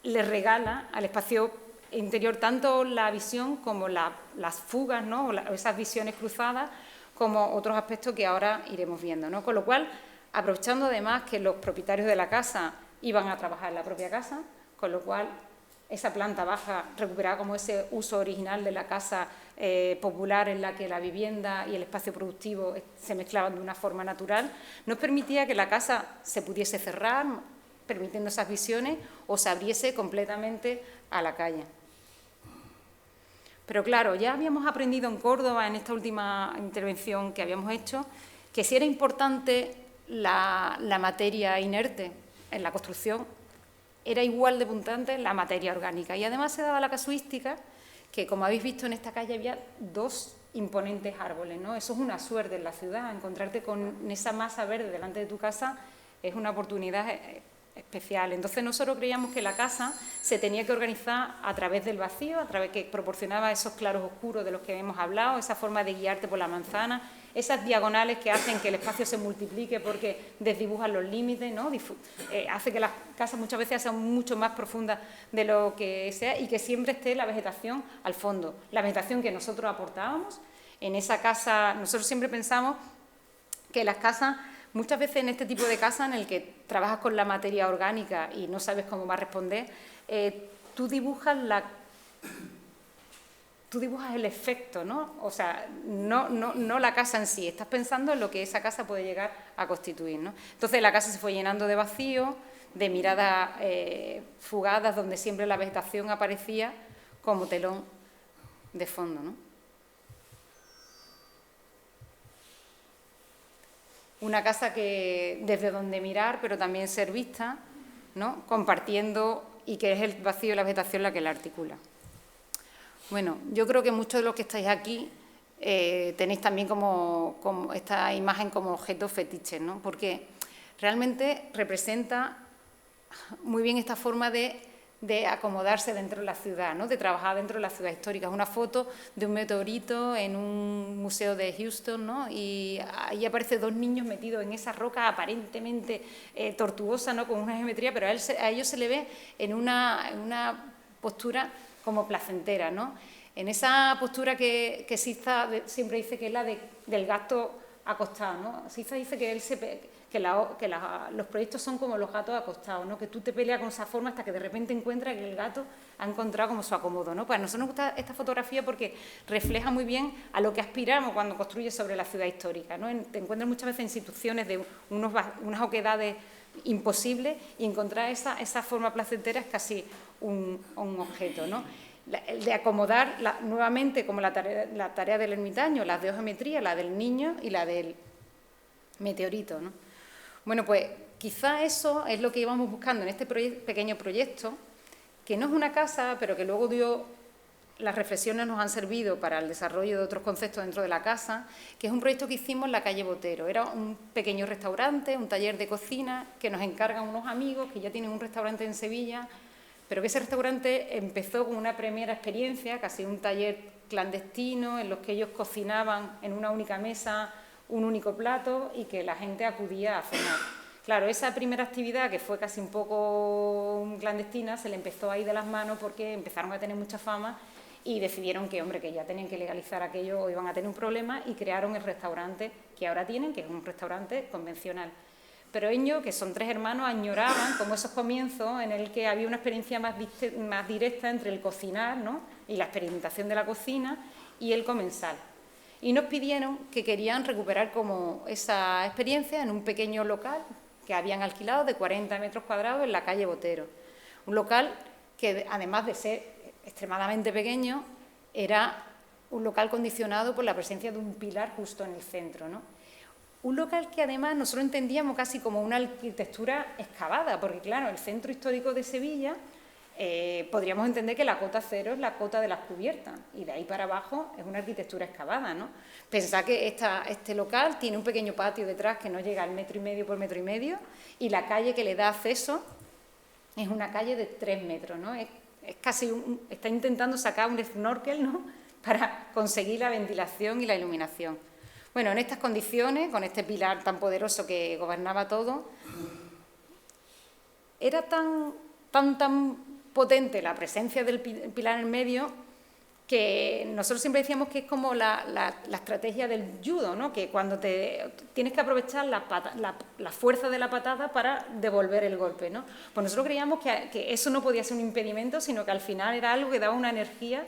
le regala al espacio interior tanto la visión como las fugas, ¿no? O esas visiones cruzadas, como otros aspectos que ahora iremos viendo, ¿no? Con lo cual, aprovechando además que los propietarios de la casa iban a trabajar en la propia casa, con lo cual esa planta baja recuperaba como ese uso original de la casa popular en la que la vivienda y el espacio productivo se mezclaban de una forma natural, nos permitía que la casa se pudiese cerrar, permitiendo esas visiones, o se abriese completamente a la calle. Pero claro, ya habíamos aprendido en Córdoba, en esta última intervención que habíamos hecho, que si era importante la materia inerte en la construcción, era igual de punzante la materia orgánica. Y además se daba la casuística que, como habéis visto, en esta calle había 2 imponentes árboles, ¿no? Eso es una suerte en la ciudad, encontrarte con esa masa verde delante de tu casa es una oportunidad especial. Entonces nosotros creíamos que la casa se tenía que organizar a través del vacío, a través que proporcionaba esos claros oscuros de los que hemos hablado, esa forma de guiarte por la manzana, esas diagonales que hacen que el espacio se multiplique porque desdibujan los límites, ¿no? Hace que las casas muchas veces sean mucho más profundas de lo que sea y que siempre esté la vegetación al fondo, la vegetación que nosotros aportábamos. En esa casa, nosotros siempre pensamos que las casas, muchas veces en este tipo de casa en el que trabajas con la materia orgánica y no sabes cómo va a responder, tú dibujas el efecto, ¿no? O sea, no la casa en sí, estás pensando en lo que esa casa puede llegar a constituir, ¿no? Entonces la casa se fue llenando de vacío, de miradas fugadas, donde siempre la vegetación aparecía como telón de fondo, ¿no? Una casa que desde donde mirar, pero también ser vista, ¿no? Compartiendo, y que es el vacío y la vegetación la que la articula. Bueno, yo creo que muchos de los que estáis aquí tenéis también como esta imagen como objeto fetiche, ¿no? Porque realmente representa muy bien esta forma de acomodarse dentro de la ciudad, ¿no? De trabajar dentro de la ciudad histórica. Es una foto de un meteorito en un museo de Houston, ¿no? Y ahí aparecen 2 niños metidos en esa roca aparentemente tortuosa, ¿no? Con una geometría, pero a ellos se le ve en una postura como placentera, ¿no? En esa postura que Siza siempre dice que es la del gato acostado, ¿no? Siza dice que los proyectos son como los gatos acostados, ¿no? Que tú te peleas con esa forma hasta que de repente encuentras que el gato ha encontrado como su acomodo, ¿no? Pues a nosotros nos gusta esta fotografía porque refleja muy bien a lo que aspiramos cuando construyes sobre la ciudad histórica, ¿no? Te encuentras muchas veces en situaciones de unas oquedades imposibles y encontrar esa forma placentera es casi un objeto, ¿no? El de acomodar nuevamente como la tarea del ermitaño, las de geometría, la del niño y la del meteorito, ¿no? Bueno, pues quizá eso es lo que íbamos buscando en este pequeño proyecto, que no es una casa, pero que luego las reflexiones nos han servido para el desarrollo de otros conceptos dentro de la casa, que es un proyecto que hicimos en la calle Botero. Era un pequeño restaurante, un taller de cocina, que nos encargan unos amigos que ya tienen un restaurante en Sevilla, pero que ese restaurante empezó con una primera experiencia, casi un taller clandestino, en los que ellos cocinaban en una única mesa un único plato y que la gente acudía a cenar. Claro, esa primera actividad, que fue casi un poco clandestina, se le empezó a ir de las manos porque empezaron a tener mucha fama y decidieron que, hombre, que ya tenían que legalizar aquello o iban a tener un problema, y crearon el restaurante que ahora tienen, que es un restaurante convencional. Pero ellos, que son 3 hermanos, añoraban como esos comienzos en el que había una experiencia más directa entre el cocinar, ¿no? Y la experimentación de la cocina y el comensal. Y nos pidieron que querían recuperar como esa experiencia en un pequeño local que habían alquilado de 40 metros cuadrados en la calle Botero. Un local que, además de ser extremadamente pequeño, era un local condicionado por la presencia de un pilar justo en el centro, ¿no? Un local que además nosotros entendíamos casi como una arquitectura excavada, porque claro, el centro histórico de Sevilla, podríamos entender que la cota cero es la cota de las cubiertas, y de ahí para abajo es una arquitectura excavada, ¿no? Pensad que este local tiene un pequeño patio detrás que no llega al 1,5 metros por 1,5 metros, y la calle que le da acceso es una calle de 3 metros, ¿no? Es casi está intentando sacar un snorkel, ¿no?, para conseguir la ventilación y la iluminación. Bueno, en estas condiciones, con este pilar tan poderoso que gobernaba todo, era tan potente la presencia del pilar en medio que nosotros siempre decíamos que es como la estrategia del judo, ¿no?, que cuando tienes que aprovechar la fuerza de la patada para devolver el golpe, ¿no? Pues nosotros creíamos que eso no podía ser un impedimento, sino que al final era algo que daba una energía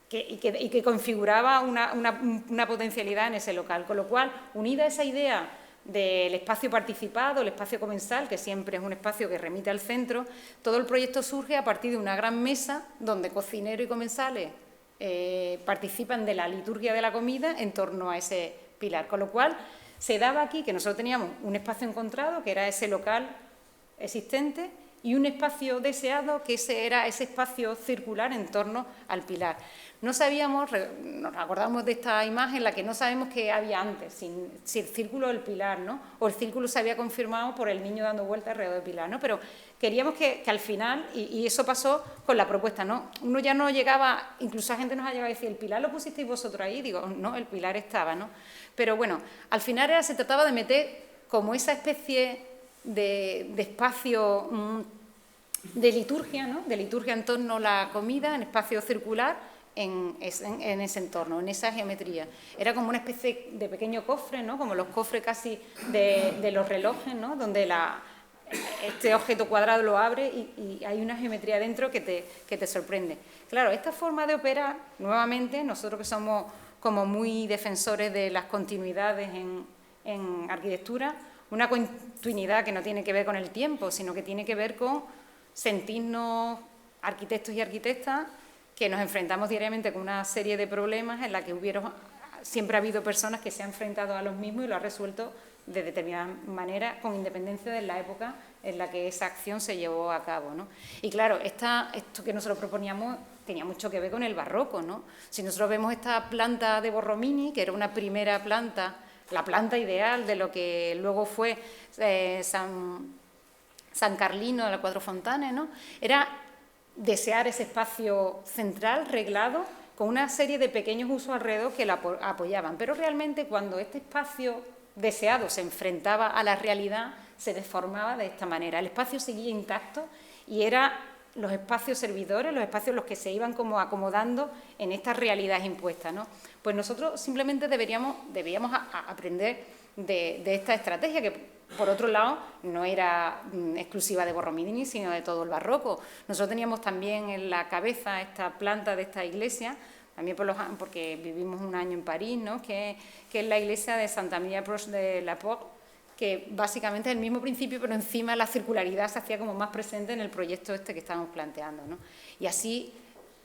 y que configuraba una potencialidad en ese local, con lo cual, unida a esa idea del espacio participado, el espacio comensal, que siempre es un espacio que remite al centro, todo el proyecto surge a partir de una gran mesa donde cocineros y comensales participan de la liturgia de la comida en torno a ese pilar, con lo cual se daba aquí que nosotros teníamos un espacio encontrado, que era ese local existente, y un espacio deseado, que era ese espacio circular en torno al pilar. Nos acordamos de esta imagen en la que no sabemos qué había antes, si el círculo o el pilar, ¿no?, o el círculo se había confirmado por el niño dando vueltas alrededor del pilar, ¿no? Pero queríamos que al final, y eso pasó con la propuesta, ¿no?, uno ya no llegaba, incluso la gente nos ha llegado a decir, ¿el pilar lo pusisteis vosotros ahí? Digo, no, el pilar estaba, ¿no? Pero bueno, al final se trataba de meter como esa especie de espacio de liturgia, ¿no?, de liturgia en torno a la comida, en espacio circular, en ese entorno, en esa geometría. Era como una especie de pequeño cofre, ¿no?, como los cofres casi de los relojes, ¿no?, donde este objeto cuadrado lo abre y hay una geometría dentro que te sorprende. Claro, esta forma de operar, nuevamente, nosotros que somos como muy defensores de las continuidades en arquitectura, una continuidad que no tiene que ver con el tiempo, sino que tiene que ver con sentirnos arquitectos y arquitectas que nos enfrentamos diariamente con una serie de problemas en la que siempre ha habido personas que se han enfrentado a los mismos y lo han resuelto de determinada manera, con independencia de la época en la que esa acción se llevó a cabo, ¿no? Y claro, esto que nosotros proponíamos tenía mucho que ver con el barroco, ¿no? Si nosotros vemos esta planta de Borromini, que era una primera planta, la planta ideal de lo que luego fue San Carlino de las Cuatro Fontanes, ¿no?, era desear ese espacio central, reglado, con una serie de pequeños usos alrededor que la apoyaban. Pero realmente cuando este espacio deseado se enfrentaba a la realidad, se deformaba de esta manera. El espacio seguía intacto y eran los espacios servidores, los espacios los que se iban como acomodando en esta realidad impuesta, ¿no? Pues nosotros simplemente debíamos aprender de esta estrategia, que por otro lado no era exclusiva de Borromini, sino de todo el barroco. Nosotros teníamos también en la cabeza esta planta de esta iglesia, también porque vivimos un año en París, ¿no?, que es la iglesia de Santa María de la Porte, que básicamente es el mismo principio, pero encima la circularidad se hacía como más presente en el proyecto que estábamos planteando, ¿no? Y así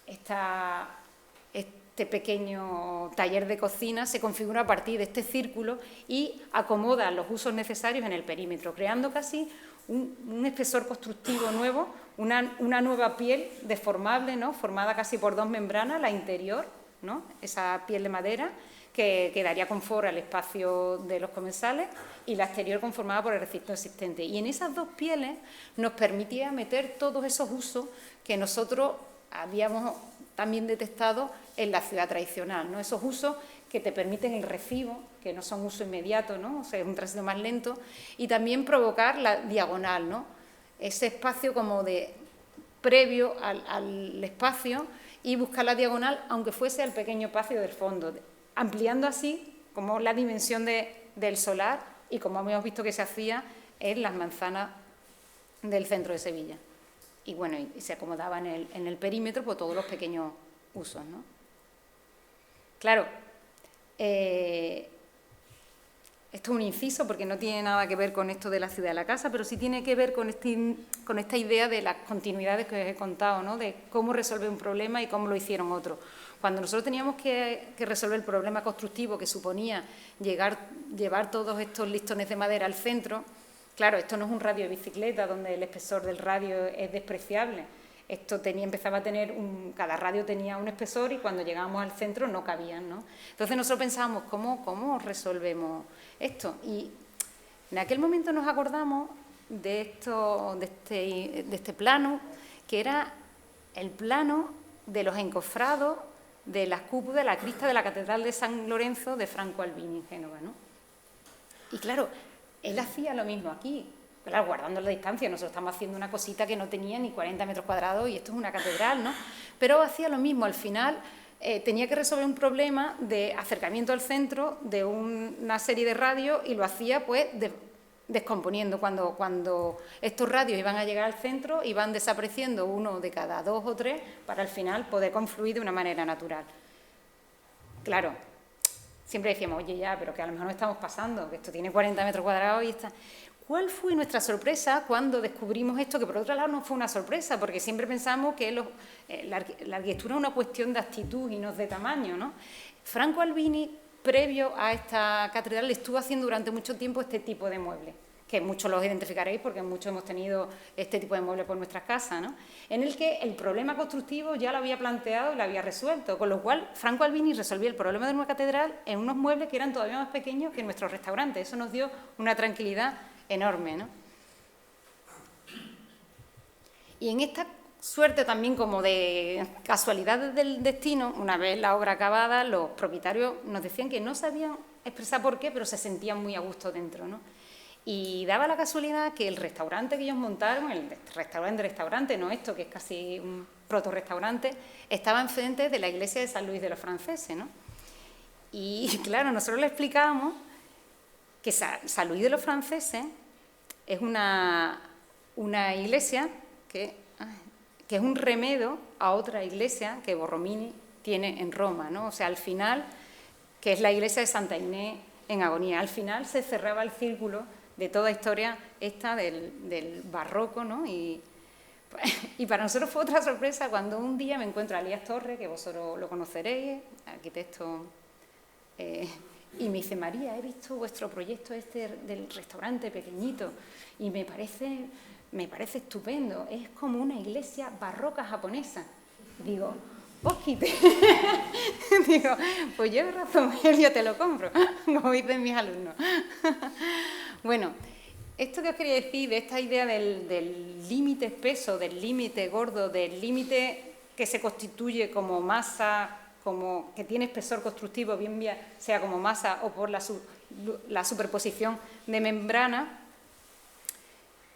este pequeño taller de cocina se configura a partir de este círculo y acomoda los usos necesarios en el perímetro, creando casi un espesor constructivo nuevo, una nueva piel deformable, ¿no?, formada casi por dos membranas, la interior, ¿no?, esa piel de madera, que daría confort al espacio de los comensales, y la exterior conformada por el recinto existente. Y en esas dos pieles nos permitía meter todos esos usos que nosotros habíamos también detectado en la ciudad tradicional, ¿no?, esos usos que te permiten el recibo, que no son uso inmediato, ¿no?, o sea, es un tránsito más lento, y también provocar la diagonal, ¿no?, ese espacio como de previo al espacio, y buscar la diagonal, aunque fuese el pequeño espacio del fondo, ampliando así como la dimensión del solar, y como hemos visto que se hacía en las manzanas del centro de Sevilla. Y bueno, y se acomodaba en el perímetro por todos los pequeños usos, ¿no? Claro, esto es un inciso porque no tiene nada que ver con esto de la ciudad de la casa, pero sí tiene que ver con esta idea de las continuidades que os he contado, ¿no? De cómo resolver un problema y cómo lo hicieron otros. Cuando nosotros teníamos que resolver el problema constructivo que suponía llevar todos estos listones de madera al centro, claro, esto no es un radio de bicicleta donde el espesor del radio es despreciable. Esto empezaba a tener, cada radio tenía un espesor y cuando llegábamos al centro no cabían, ¿no? Entonces nosotros pensábamos, ¿cómo resolvemos esto? Y en aquel momento nos acordamos de este plano, que era el plano de los encofrados de las cúpulas de la crista de la Catedral de San Lorenzo de Franco Albini en Génova, ¿no? Y claro, él hacía lo mismo aquí. Claro, guardando la distancia, nosotros estamos haciendo una cosita que no tenía ni 40 metros cuadrados y esto es una catedral, ¿no? Pero hacía lo mismo, al final tenía que resolver un problema de acercamiento al centro de una serie de radios y lo hacía pues descomponiendo. Cuando estos radios iban a llegar al centro, iban desapareciendo uno de cada 2 o 3 para al final poder confluir de una manera natural. Claro, siempre decíamos, oye ya, pero que a lo mejor no estamos pasando, que esto tiene 40 metros cuadrados y está... ¿Cuál fue nuestra sorpresa cuando descubrimos esto? Que por otro lado no fue una sorpresa, porque siempre pensamos que la arquitectura es una cuestión de actitud y no es de tamaño, ¿no? Franco Albini, previo a esta catedral, estuvo haciendo durante mucho tiempo este tipo de muebles, que muchos los identificaréis porque muchos hemos tenido este tipo de muebles por nuestras casas, ¿no? En el que el problema constructivo ya lo había planteado y lo había resuelto, con lo cual Franco Albini resolvía el problema de una catedral en unos muebles que eran todavía más pequeños que nuestros restaurantes. Eso nos dio una tranquilidad enorme, ¿no? Y en esta suerte también como de casualidades del destino, una vez la obra acabada, los propietarios nos decían que no sabían expresar por qué, pero se sentían muy a gusto dentro, ¿no? Y daba la casualidad que el restaurante que ellos montaron, el restaurante, no esto, que es casi un proto-restaurante, estaba enfrente de la iglesia de San Luis de los Franceses, ¿no? Y claro, nosotros le explicábamos que San Luis de los Franceses es una iglesia que es un remedio a otra iglesia que Borromini tiene en Roma, ¿no? O sea, al final, que es la iglesia de Santa Inés en Agonía, al final se cerraba el círculo de toda historia esta del barroco, ¿no? Y para nosotros fue otra sorpresa cuando un día me encuentro a Elías Torres, que vosotros lo conoceréis, arquitecto... y me dice, María, he visto vuestro proyecto del restaurante pequeñito y me parece estupendo, es como una iglesia barroca japonesa. Digo, ¡póquite! Digo, pues llevo razón, yo te lo compro, como dicen mis alumnos. Bueno, esto que os quería decir de esta idea del límite espeso, del límite gordo, del límite que se constituye como masa, como que tiene espesor constructivo, bien sea como masa o por la superposición de membrana,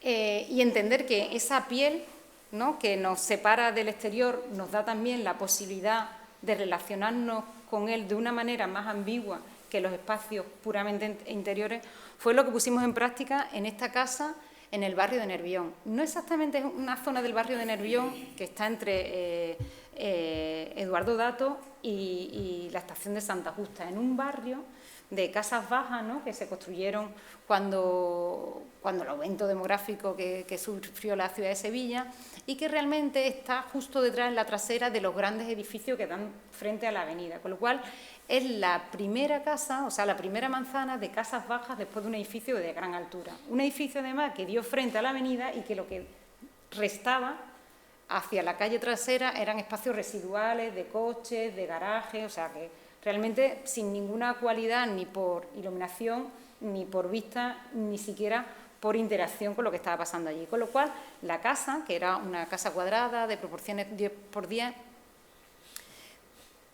y entender que esa piel, ¿no?, que nos separa del exterior nos da también la posibilidad de relacionarnos con él de una manera más ambigua que los espacios puramente interiores, fue lo que pusimos en práctica en esta casa en el barrio de Nervión. No exactamente es una zona del barrio de Nervión que está entre Eduardo Dato y la estación de Santa Justa, en un barrio de casas bajas, ¿no?, que se construyeron cuando el aumento demográfico que sufrió la ciudad de Sevilla, y que realmente está justo detrás, en la trasera de los grandes edificios que dan frente a la avenida, con lo cual es la primera casa, o sea, la primera manzana de casas bajas después de un edificio de gran altura. Un edificio además que dio frente a la avenida y que lo que restaba hacia la calle trasera eran espacios residuales de coches, de garajes, o sea que realmente sin ninguna cualidad ni por iluminación, ni por vista, ni siquiera por interacción con lo que estaba pasando allí. Con lo cual, la casa, que era una casa cuadrada de proporciones 10 por 10,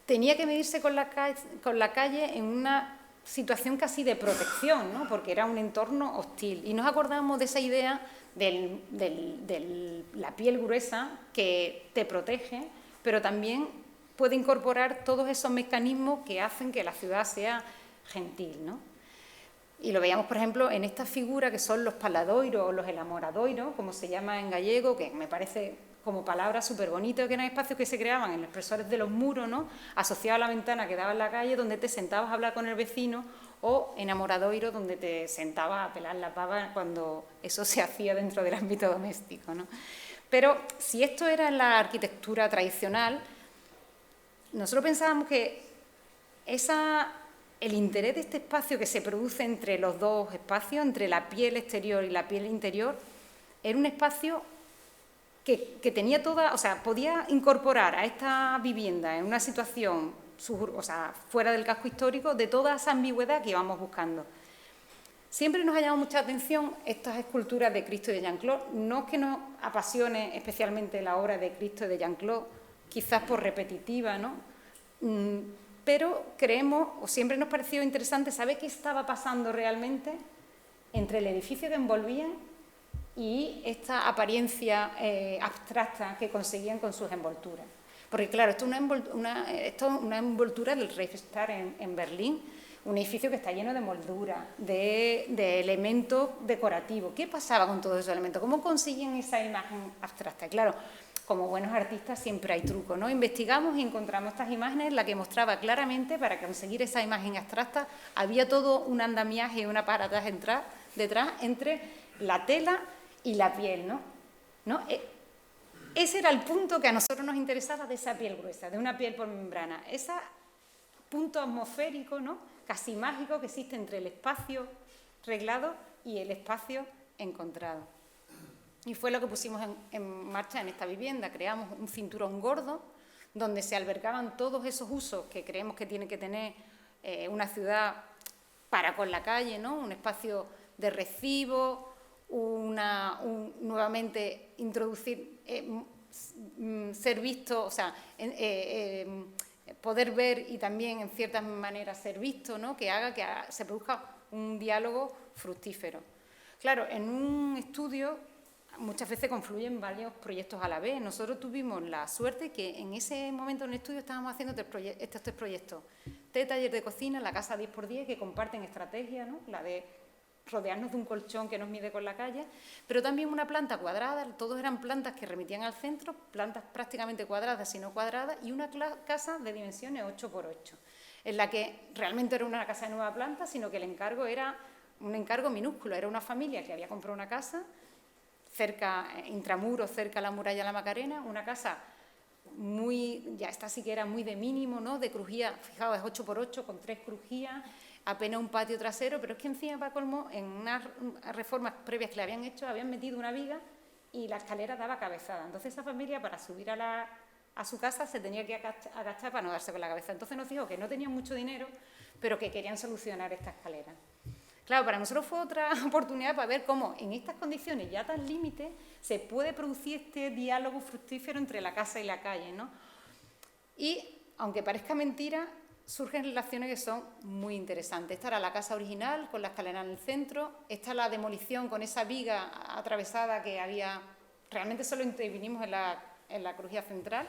tenía que medirse con la calle en una situación casi de protección, ¿no?, porque era un entorno hostil. Y nos acordamos de esa idea de la piel gruesa que te protege, pero también puede incorporar todos esos mecanismos que hacen que la ciudad sea gentil, ¿no? Y lo veíamos, por ejemplo, en esta figura que son los paladoiros o los elamoradoiros, como se llama en gallego, que me parece como palabra súper bonito, que eran espacios que se creaban en los expresores de los muros, ¿no?, asociados a la ventana que daba en la calle, donde te sentabas a hablar con el vecino o Enamoradoiro, donde te sentabas a pelar la pava cuando eso se hacía dentro del ámbito doméstico, ¿no? Pero si esto era en la arquitectura tradicional, nosotros pensábamos que el interés de este espacio que se produce entre los dos espacios, entre la piel exterior y la piel interior, era un espacio que tenía toda, o sea, podía incorporar a esta vivienda en una situación, o sea, fuera del casco histórico, de toda esa ambigüedad que íbamos buscando. Siempre nos ha llamado mucha atención estas esculturas de Cristo y de Jean-Claude. No es que nos apasione especialmente la obra de Cristo y de Jean-Claude, quizás por repetitiva, ¿no? Pero creemos, o siempre nos pareció interesante saber qué estaba pasando realmente entre el edificio que envolvían y esta apariencia abstracta que conseguían con sus envolturas. Porque claro, esto es una envoltura del Reichstag en Berlín, un edificio que está lleno de molduras, de elementos decorativos. ¿Qué pasaba con todos esos elementos? ¿Cómo conseguían esa imagen abstracta? Claro, como buenos artistas siempre hay trucos, ¿no? Investigamos y encontramos estas imágenes en las que mostraba claramente, para conseguir esa imagen abstracta, había todo un andamiaje y un aparataje detrás entre la tela y la piel, ¿no? Ese era el punto que a nosotros nos interesaba de esa piel gruesa, de una piel por membrana. Ese punto atmosférico, ¿no? Casi mágico que existe entre el espacio reglado y el espacio encontrado. Y fue lo que pusimos en marcha en esta vivienda. Creamos un cinturón gordo donde se albergaban todos esos usos que creemos que tiene que tener una ciudad para con la calle, ¿no? Un espacio de recibo, nuevamente introducir, ser visto, o sea, poder ver y también en ciertas maneras ser visto, ¿no? Que haga que se produzca un diálogo fructífero. Claro, en un estudio muchas veces confluyen varios proyectos a la vez. Nosotros tuvimos la suerte que en ese momento en el estudio estábamos haciendo estos tres proyectos. Taller de cocina, la casa 10×10, que comparten estrategia, ¿no? La de rodearnos de un colchón que nos mide con la calle, pero también una planta cuadrada, todos eran plantas que remitían al centro, plantas prácticamente cuadradas, si no cuadradas, y una casa de dimensiones 8×8, en la que realmente era una casa de nueva planta, sino que el encargo era un encargo minúsculo, era una familia que había comprado una casa cerca, intramuros, cerca a la muralla de la Macarena, una casa muy, ya esta sí que era muy de mínimo, ¿no? De crujía, fijaos, es 8×8 con 3 crujías, apenas un patio trasero, pero es que encima, para colmo, en unas reformas previas que le habían hecho, habían metido una viga y la escalera daba cabezada. Entonces esa familia, para subir a su casa, se tenía que agachar para no darse con la cabeza. Entonces nos dijo que no tenían mucho dinero, pero que querían solucionar esta escalera. Claro, para nosotros fue otra oportunidad para ver cómo en estas condiciones ya tan límites se puede producir este diálogo fructífero entre la casa y la calle, ¿no? Y, aunque parezca mentira, surgen relaciones que son muy interesantes. Esta era la casa original, con la escalera en el centro. Esta es la demolición con esa viga atravesada que había. Realmente solo intervinimos en la crujía central.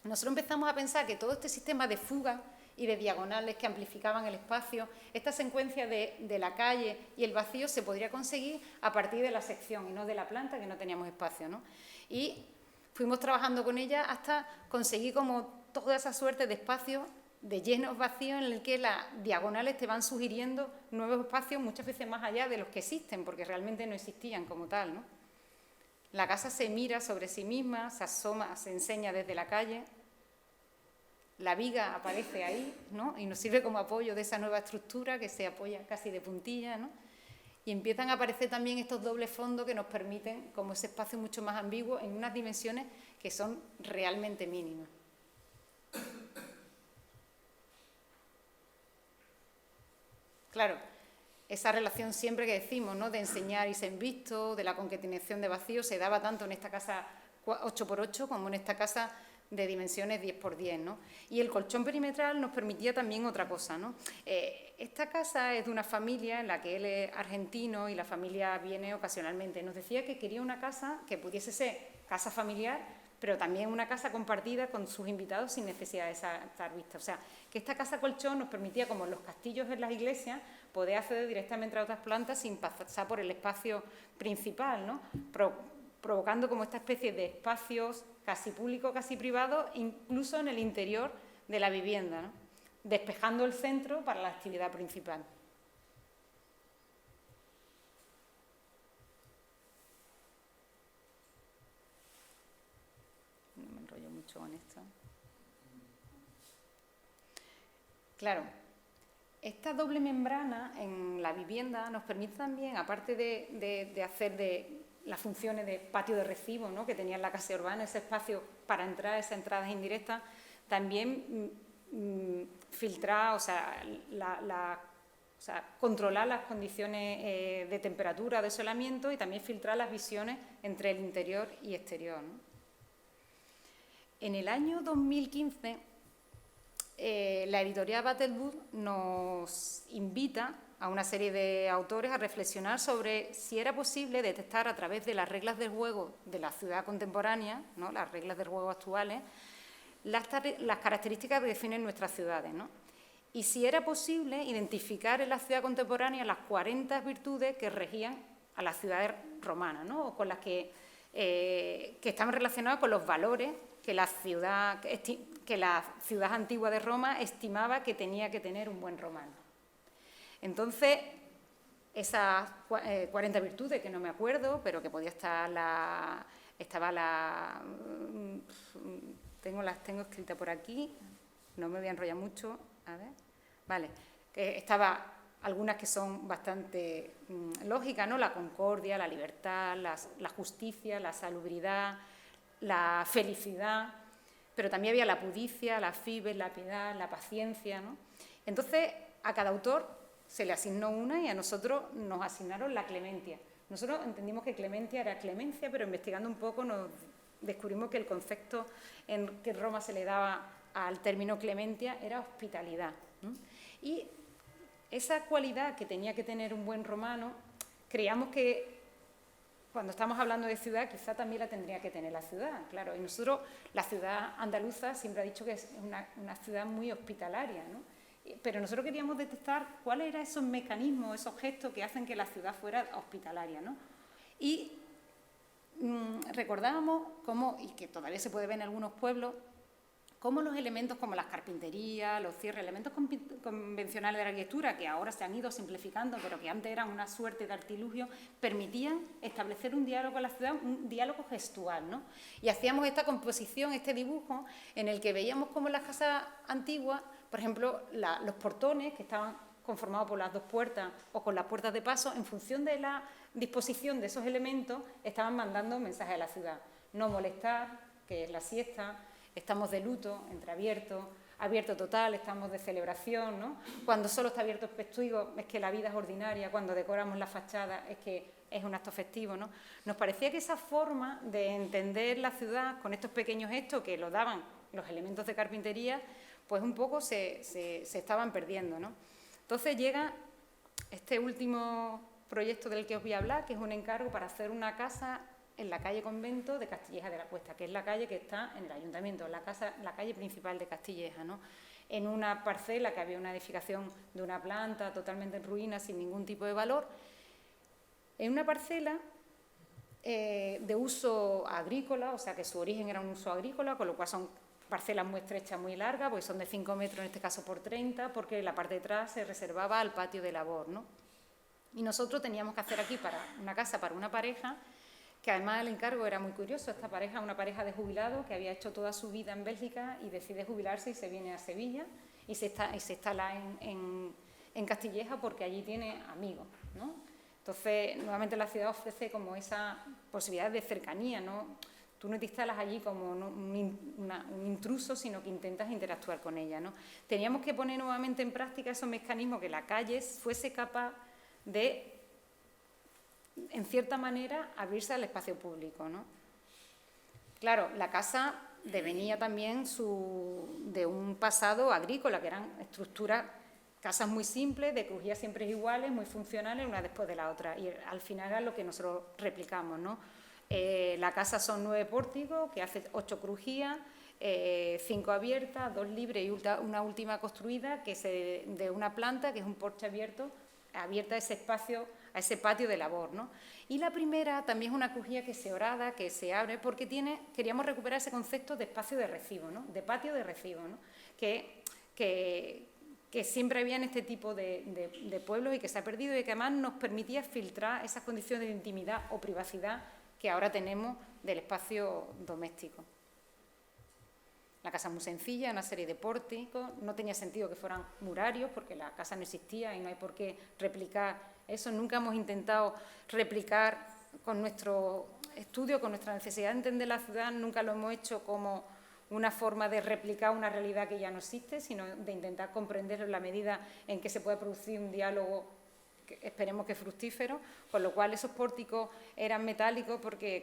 Nosotros empezamos a pensar que todo este sistema de fuga y de diagonales que amplificaban el espacio, esta secuencia de la calle y el vacío se podría conseguir a partir de la sección y no de la planta, que no teníamos espacio, ¿no? Y fuimos trabajando con ella hasta conseguir como toda esa suerte de espacios de llenos vacíos en el que las diagonales te van sugiriendo nuevos espacios muchas veces más allá de los que existen, porque realmente no existían como tal, ¿no? La casa se mira sobre sí misma, se asoma, se enseña desde la calle, la viga aparece ahí, ¿no? Y nos sirve como apoyo de esa nueva estructura que se apoya casi de puntilla, ¿no? Y empiezan a aparecer también estos dobles fondos que nos permiten como ese espacio mucho más ambiguo en unas dimensiones que son realmente mínimas. Claro, esa relación siempre que decimos, ¿no? De enseñar y ser visto, de la concatenación de vacío, se daba tanto en esta casa 8×8 como en esta casa de dimensiones 10×10, ¿no? Y el colchón perimetral nos permitía también otra cosa, ¿no? Esta casa es de una familia en la que él es argentino y la familia viene ocasionalmente. Nos decía que quería una casa que pudiese ser casa familiar, pero también una casa compartida con sus invitados sin necesidad de estar vista. O sea, que esta casa colchón nos permitía, como en los castillos en las iglesias, poder acceder directamente a otras plantas sin pasar por el espacio principal, ¿no? Provocando como esta especie de espacios casi públicos, casi privados, incluso en el interior de la vivienda, ¿no? despejando el centro para la actividad principal. No me enrollo mucho con esto. Claro, esta doble membrana en la vivienda nos permite también, aparte de hacer de las funciones de patio de recibo, ¿no?, que tenía la casa urbana, ese espacio para entrar, esas entradas indirectas, también filtrar, controlar las condiciones de temperatura, de solamiento, y también filtrar las visiones entre el interior y exterior, ¿no? En el año 2015, la editorial Battlewood nos invita a una serie de autores a reflexionar sobre si era posible detectar a través de las reglas del juego de la ciudad contemporánea, ¿no?, las reglas del juego actuales, las características que definen nuestras ciudades, ¿no?, y si era posible identificar en la ciudad contemporánea las 40 virtudes que regían a las ciudades romanas, ¿no?, o con las que estaban relacionadas con los valores que la ciudad antigua de Roma estimaba que tenía que tener un buen romano. Tenemos esas 40 virtudes, que no me acuerdo, pero que podía estar tengo escrita por aquí, no me voy a enrollar mucho, a ver, vale, que estaba algunas que son bastante lógicas, ¿no?, la concordia, la libertad, la justicia, la salubridad, la felicidad, pero también había la pudicia, la fibes, la piedad, la paciencia, ¿no? Entonces, a cada autor se le asignó una y a nosotros nos asignaron la clementia. Nosotros entendimos que clementia era clemencia, pero investigando un poco nos descubrimos que el concepto en que Roma se le daba al término clementia era hospitalidad, ¿no? Y esa cualidad que tenía que tener un buen romano, creíamos que cuando estamos hablando de ciudad, quizá también la tendría que tener la ciudad, claro. Y nosotros, la ciudad andaluza siempre ha dicho que es una ciudad muy hospitalaria, ¿no? Pero nosotros queríamos detectar cuáles eran esos mecanismos, esos gestos que hacen que la ciudad fuera hospitalaria, ¿no? Y recordábamos cómo, y que todavía se puede ver en algunos pueblos, cómo los elementos como las carpinterías, los cierres, elementos convencionales de la arquitectura, que ahora se han ido simplificando, pero que antes eran una suerte de artilugio, permitían establecer un diálogo con la ciudad, un diálogo gestual, ¿no? Y hacíamos esta composición, este dibujo, en el que veíamos cómo en las casas antiguas, por ejemplo, los portones, que estaban conformados por las dos puertas o con las puertas de paso, en función de la disposición de esos elementos, estaban mandando mensajes a la ciudad. No molestar, que es la siesta. Estamos de luto, entreabierto, abierto total, estamos de celebración, ¿no? Cuando solo está abierto el festivo es que la vida es ordinaria, cuando decoramos la fachada es que es un acto festivo, ¿no? Nos parecía que esa forma de entender la ciudad con estos pequeños gestos que lo daban los elementos de carpintería, pues un poco se estaban perdiendo, ¿no? Entonces llega este último proyecto del que os voy a hablar, que es un encargo para hacer una casa en la calle Convento de Castilleja de la Cuesta, que es la calle que está en el ayuntamiento, la calle principal de Castilleja, ¿no? En una parcela que había una edificación de una planta totalmente en ruinas, sin ningún tipo de valor, en una parcela de uso agrícola, o sea que su origen era un uso agrícola, con lo cual son parcelas muy estrechas, muy largas, porque son de 5 metros, en este caso por 30, porque la parte de atrás se reservaba al patio de labor, ¿no? Y nosotros teníamos que hacer aquí una casa para una pareja, que además el encargo era muy curioso. Esta pareja, una pareja de jubilados que había hecho toda su vida en Bélgica y decide jubilarse y se viene a Sevilla y se instala en Castilleja porque allí tiene amigos, ¿no? Entonces, nuevamente la ciudad ofrece como esa posibilidad de cercanía, ¿no? Tú no te instalas allí como un intruso, sino que intentas interactuar con ella, ¿no? Teníamos que poner nuevamente en práctica esos mecanismos, que la calle fuese capaz de, en cierta manera, abrirse al espacio público, ¿no? Claro, la casa devenía también de un pasado agrícola, que eran estructuras, casas muy simples, de crujías siempre iguales, muy funcionales, una después de la otra, y al final era lo que nosotros replicamos, ¿no? La casa son 9 pórticos, que hace 8 crujías, 5 abiertas, 2 libres y una última construida, que es de una planta, que es un porche abierta a ese espacio, a ese patio de labor, ¿no? Y la primera también es una crujía que se horada, que se abre, porque queríamos recuperar ese concepto de espacio de recibo, ¿no? De patio de recibo, ¿no? Que que siempre había en este tipo de pueblos y que se ha perdido, y que además nos permitía filtrar esas condiciones de intimidad o privacidad que ahora tenemos del espacio doméstico. La casa es muy sencilla, una serie de pórticos, no tenía sentido que fueran murarios porque la casa no existía y no hay por qué replicar eso. Nunca hemos intentado replicar con nuestro estudio, con nuestra necesidad de entender la ciudad, nunca lo hemos hecho como una forma de replicar una realidad que ya no existe, sino de intentar comprenderlo en la medida en que se pueda producir un diálogo que esperemos que fructífero, con lo cual esos pórticos eran metálicos porque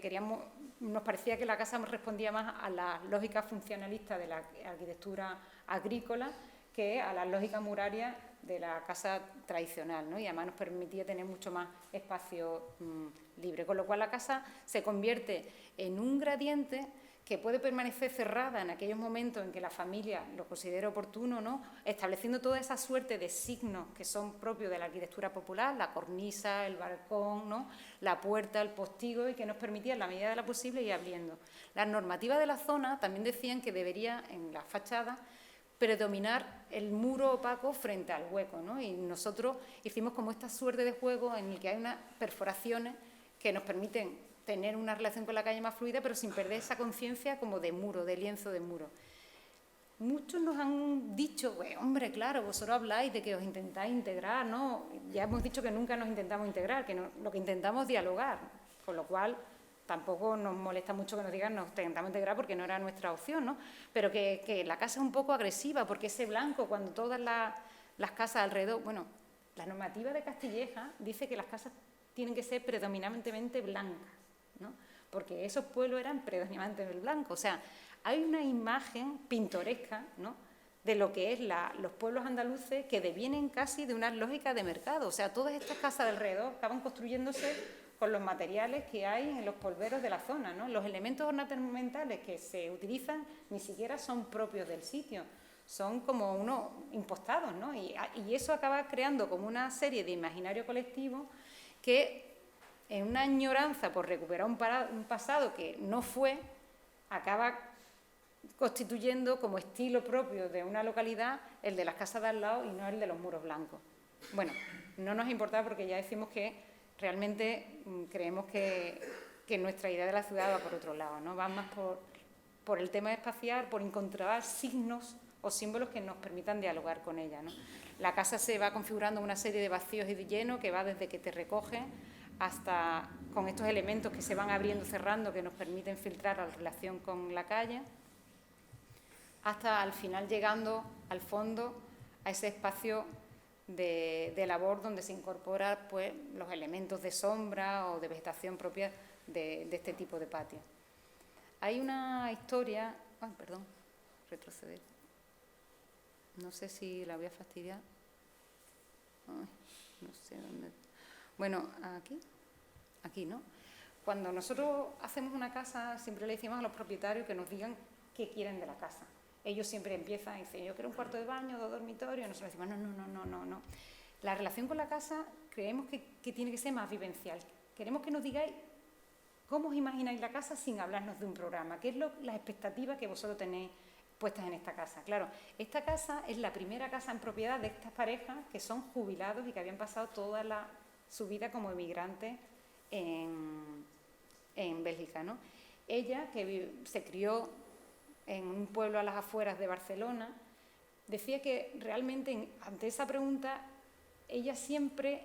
nos parecía que la casa respondía más a la lógica funcionalista de la arquitectura agrícola que a la lógica muraria de la casa tradicional, ¿no? Y además nos permitía tener mucho más espacio libre, con lo cual la casa se convierte en un gradiente que puede permanecer cerrada en aquellos momentos en que la familia lo considere oportuno, ¿no? Estableciendo toda esa suerte de signos que son propios de la arquitectura popular, la cornisa, el balcón, ¿no? La puerta, el postigo, y que nos permitía, en la medida de lo posible, ir abriendo. Las normativas de la zona también decían que debería, en la fachada, predominar el muro opaco frente al hueco, ¿no? Y nosotros hicimos como esta suerte de juego en el que hay unas perforaciones que nos permiten tener una relación con la calle más fluida, pero sin perder esa conciencia como de muro, de lienzo de muro. Muchos nos han dicho, hombre, claro, vosotros habláis de que os intentáis integrar, ¿no? Ya hemos dicho que nunca nos intentamos integrar, que lo que intentamos es dialogar, con lo cual tampoco nos molesta mucho que nos digan nos intentamos integrar porque no era nuestra opción, ¿no? Pero que la casa es un poco agresiva, porque ese blanco, cuando todas las casas alrededor, bueno, la normativa de Castilleja dice que las casas tienen que ser predominantemente blancas, ¿no? Porque esos pueblos eran predominantemente blancos. O sea, hay una imagen pintoresca, ¿no?, de lo que es los pueblos andaluces que devienen casi de una lógica de mercado. O sea, todas estas casas de alrededor acaban construyéndose con los materiales que hay en los polveros de la zona, ¿no? Los elementos ornamentales que se utilizan ni siquiera son propios del sitio, son como unos impostados, ¿no? Y eso acaba creando como una serie de imaginario colectivo que, en una añoranza por recuperar un pasado que no fue, acaba constituyendo como estilo propio de una localidad el de las casas de al lado y no el de los muros blancos. Bueno, no nos importa porque ya decimos que realmente creemos que nuestra idea de la ciudad va por otro lado, ¿no? Va más por el tema espacial, por encontrar signos o símbolos que nos permitan dialogar con ella, ¿no? La casa se va configurando una serie de vacíos y de lleno que va desde que te recoge hasta con estos elementos que se van abriendo, cerrando, que nos permiten filtrar la relación con la calle, hasta al final llegando al fondo a ese espacio de labor donde se incorporan, pues, los elementos de sombra o de vegetación propia de este tipo de patio. Hay una historia... Ay, perdón, retroceder. No sé si la voy a fastidiar. Ay, no sé dónde... Bueno, aquí, ¿no? Cuando nosotros hacemos una casa, siempre le decimos a los propietarios que nos digan qué quieren de la casa. Ellos siempre empiezan y dicen, yo quiero un cuarto de baño, 2 dormitorios, y nosotros decimos, no. La relación con la casa creemos que tiene que ser más vivencial. Queremos que nos digáis cómo os imagináis la casa sin hablarnos de un programa, qué es las expectativas que vosotros tenéis puestas en esta casa. Claro, esta casa es la primera casa en propiedad de estas parejas que son jubilados y que habían pasado toda su vida como emigrantes en Bélgica, ¿no? Ella, que se crió en un pueblo a las afueras de Barcelona, decía que realmente ante esa pregunta, ella siempre,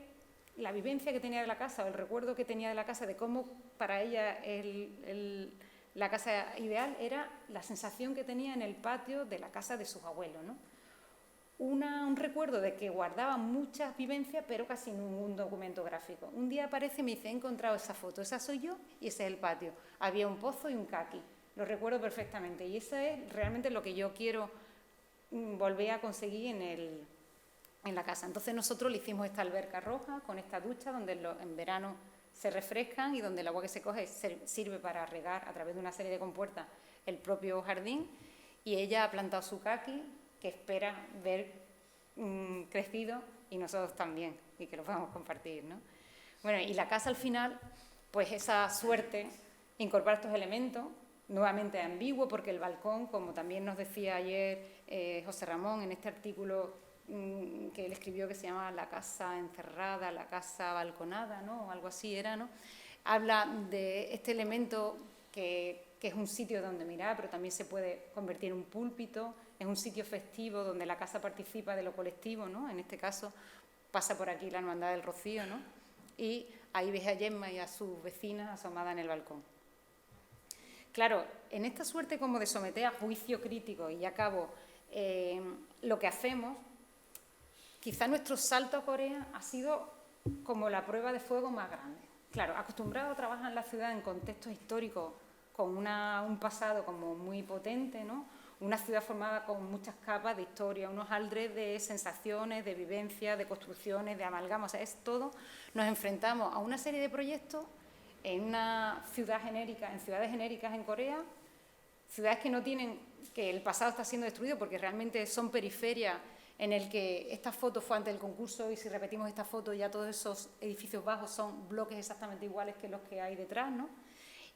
la vivencia que tenía de la casa o el recuerdo que tenía de la casa, de cómo para ella la casa ideal, era la sensación que tenía en el patio de la casa de sus abuelos, ¿no? Un recuerdo de que guardaba muchas vivencias, pero casi ningún documento gráfico. Un día aparece y me dice, he encontrado esa foto, esa soy yo y ese es el patio. Había un pozo y un caqui, lo recuerdo perfectamente. Y eso es realmente lo que yo quiero volver a conseguir en la casa. Entonces nosotros le hicimos esta alberca roja con esta ducha donde en verano se refrescan y donde el agua que se coge sirve para regar a través de una serie de compuertas el propio jardín. Y ella ha plantado su caqui, que espera ver crecido, y nosotros también, y que lo podamos compartir, ¿no? Bueno, y la casa al final, pues esa suerte, incorpora estos elementos, nuevamente ambiguo, porque el balcón, como también nos decía ayer José Ramón en este artículo que él escribió, que se llama La casa encerrada, la casa balconada, ¿no? O algo así era, ¿no? Habla de este elemento que es un sitio donde mirar, pero también se puede convertir en un púlpito, es un sitio festivo donde la casa participa de lo colectivo, ¿no? En este caso pasa por aquí la Hermandad del Rocío, ¿no? Y ahí ves a Gemma y a sus vecinas asomadas en el balcón. Claro, en esta suerte como de someter a juicio crítico y a cabo lo que hacemos, quizá nuestro salto a Corea ha sido como la prueba de fuego más grande. Claro, acostumbrado a trabajar en la ciudad en contextos históricos con un pasado como muy potente, ¿no? Una ciudad formada con muchas capas de historia, unos aldres de sensaciones, de vivencias, de construcciones, de amalgamas, o sea, es todo. Nos enfrentamos a una serie de proyectos en una ciudad genérica, en ciudades genéricas en Corea, ciudades que no tienen, que el pasado está siendo destruido porque realmente son periferias en el que esta foto fue antes del concurso y si repetimos esta foto ya todos esos edificios bajos son bloques exactamente iguales que los que hay detrás, ¿no?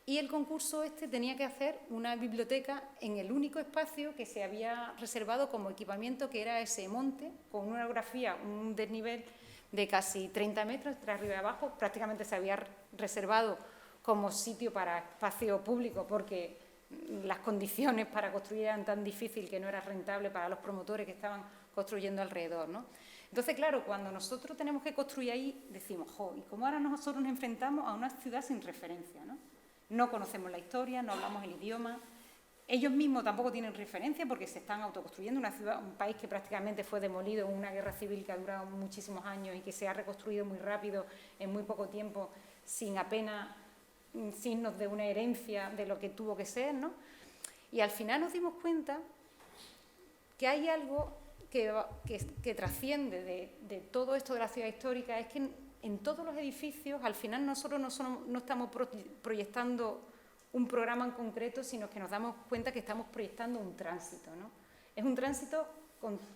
Y el concurso tenía que hacer una biblioteca en el único espacio que se había reservado como equipamiento, que era ese monte, con una orografía, un desnivel de casi 30 metros, entre arriba y abajo. Prácticamente se había reservado como sitio para espacio público porque las condiciones para construir eran tan difíciles que no era rentable para los promotores que estaban construyendo alrededor, ¿no? Entonces, claro, cuando nosotros tenemos que construir ahí, decimos, jo, ¿y cómo ahora nosotros nos enfrentamos a una ciudad sin referencia, ¿no? No conocemos la historia, no hablamos el idioma, ellos mismos tampoco tienen referencia porque se están autoconstruyendo una ciudad, un país que prácticamente fue demolido en una guerra civil que ha durado muchísimos años y que se ha reconstruido muy rápido, en muy poco tiempo, sin apenas signos de una herencia de lo que tuvo que ser, ¿no? Y al final nos dimos cuenta que hay algo que trasciende de todo esto de la ciudad histórica, es que en todos los edificios, al final nosotros no estamos proyectando un programa en concreto, sino que nos damos cuenta que estamos proyectando un tránsito, ¿no? Es un tránsito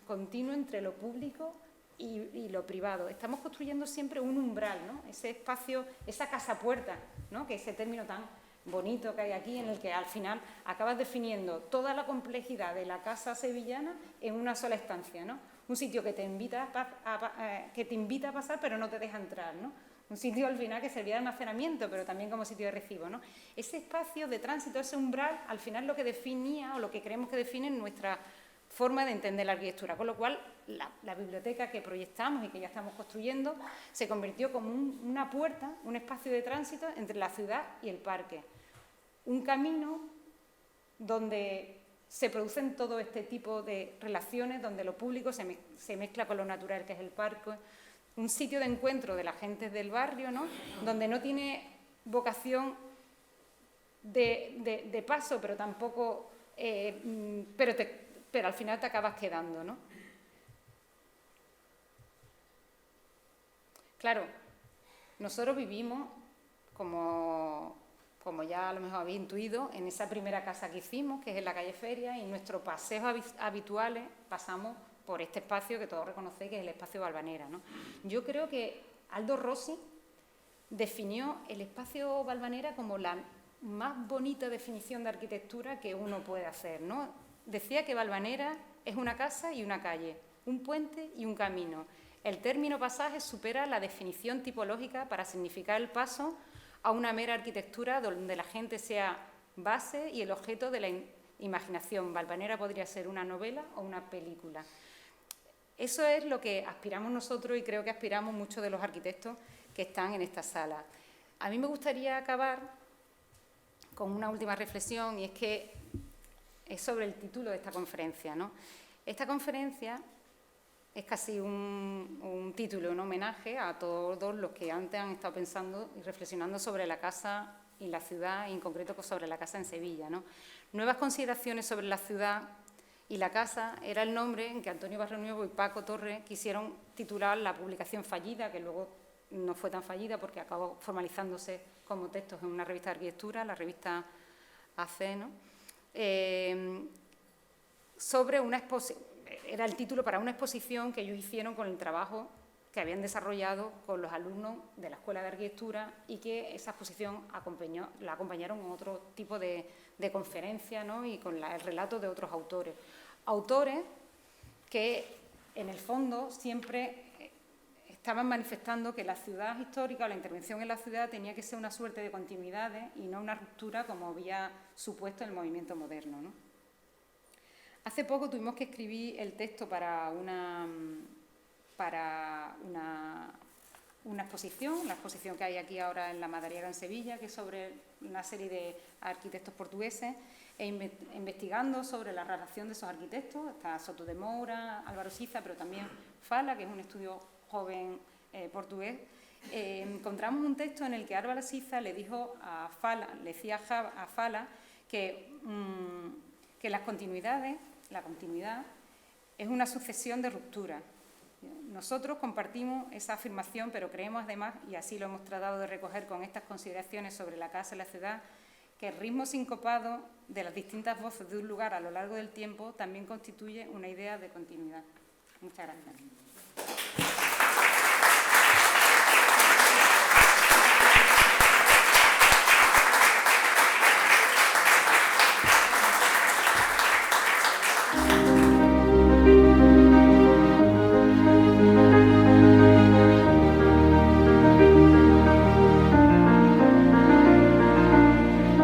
continuo entre lo público y lo privado. Estamos construyendo siempre un umbral, ¿no? Ese espacio, esa casa-puerta, ¿no? Que es ese término tan bonito que hay aquí, en el que al final acabas definiendo toda la complejidad de la casa sevillana en una sola estancia, ¿no? Un sitio que te invita a pasar, pero no te deja entrar, ¿no? Un sitio al final que servía de almacenamiento, pero también como sitio de recibo, ¿no? Ese espacio de tránsito, ese umbral, al final lo que definía o lo que creemos que define nuestra forma de entender la arquitectura, con lo cual la biblioteca que proyectamos y que ya estamos construyendo se convirtió como una puerta, un espacio de tránsito entre la ciudad y el parque. Un camino donde se producen todo este tipo de relaciones, donde lo público se mezcla con lo natural, que es el parque, un sitio de encuentro de la gente del barrio, ¿no? Donde no tiene vocación de paso, pero tampoco, pero al final te acabas quedando, ¿no? Claro, nosotros vivimos, como ya a lo mejor habéis intuido, en esa primera casa que hicimos, que es en la calle Feria, y en nuestros paseos habituales pasamos por este espacio que todos reconocéis, que es el espacio Valvanera, ¿no? Yo creo que Aldo Rossi definió el espacio Valvanera como la más bonita definición de arquitectura que uno puede hacer, ¿no? Decía que Valvanera es una casa y una calle, un puente y un camino. El término pasaje supera la definición tipológica para significar el paso a una mera arquitectura donde la gente sea base y el objeto de la imaginación. Valvanera podría ser una novela o una película. Eso es lo que aspiramos nosotros y creo que aspiramos muchos de los arquitectos que están en esta sala. A mí me gustaría acabar con una última reflexión, y es que es sobre el título de esta conferencia, ¿no? Esta conferencia es casi un título, un homenaje a todos los que antes han estado pensando y reflexionando sobre la casa y la ciudad, y en concreto sobre la casa en Sevilla, ¿no? Nuevas consideraciones sobre la ciudad y la casa era el nombre en que Antonio Barrionuevo y Paco Torres quisieron titular la publicación fallida, que luego no fue tan fallida porque acabó formalizándose como textos en una revista de arquitectura, la revista AC, ¿no? Sobre una exposición, era el título para una exposición que ellos hicieron con el trabajo que habían desarrollado con los alumnos de la Escuela de Arquitectura, y que esa exposición la acompañaron con otro tipo de conferencia, ¿no? Y con el relato de otros autores. Autores que en el fondo siempre estaban manifestando que la ciudad histórica o la intervención en la ciudad tenía que ser una suerte de continuidades y no una ruptura como había supuesto el movimiento moderno, ¿no? Hace poco tuvimos que escribir el texto para una exposición, la exposición que hay aquí ahora en la Madariaga en Sevilla, que es sobre una serie de arquitectos portugueses, e investigando sobre la relación de esos arquitectos. Está Soto de Moura, Álvaro Siza, pero también Fala, que es un estudio joven portugués. Encontramos un texto en el que Álvaro Siza le dijo a Fala, le decía a Fala que la continuidad es una sucesión de rupturas. Nosotros compartimos esa afirmación, pero creemos además, y así lo hemos tratado de recoger con estas consideraciones sobre la casa y la ciudad, que el ritmo sincopado de las distintas voces de un lugar a lo largo del tiempo también constituye una idea de continuidad. Muchas gracias.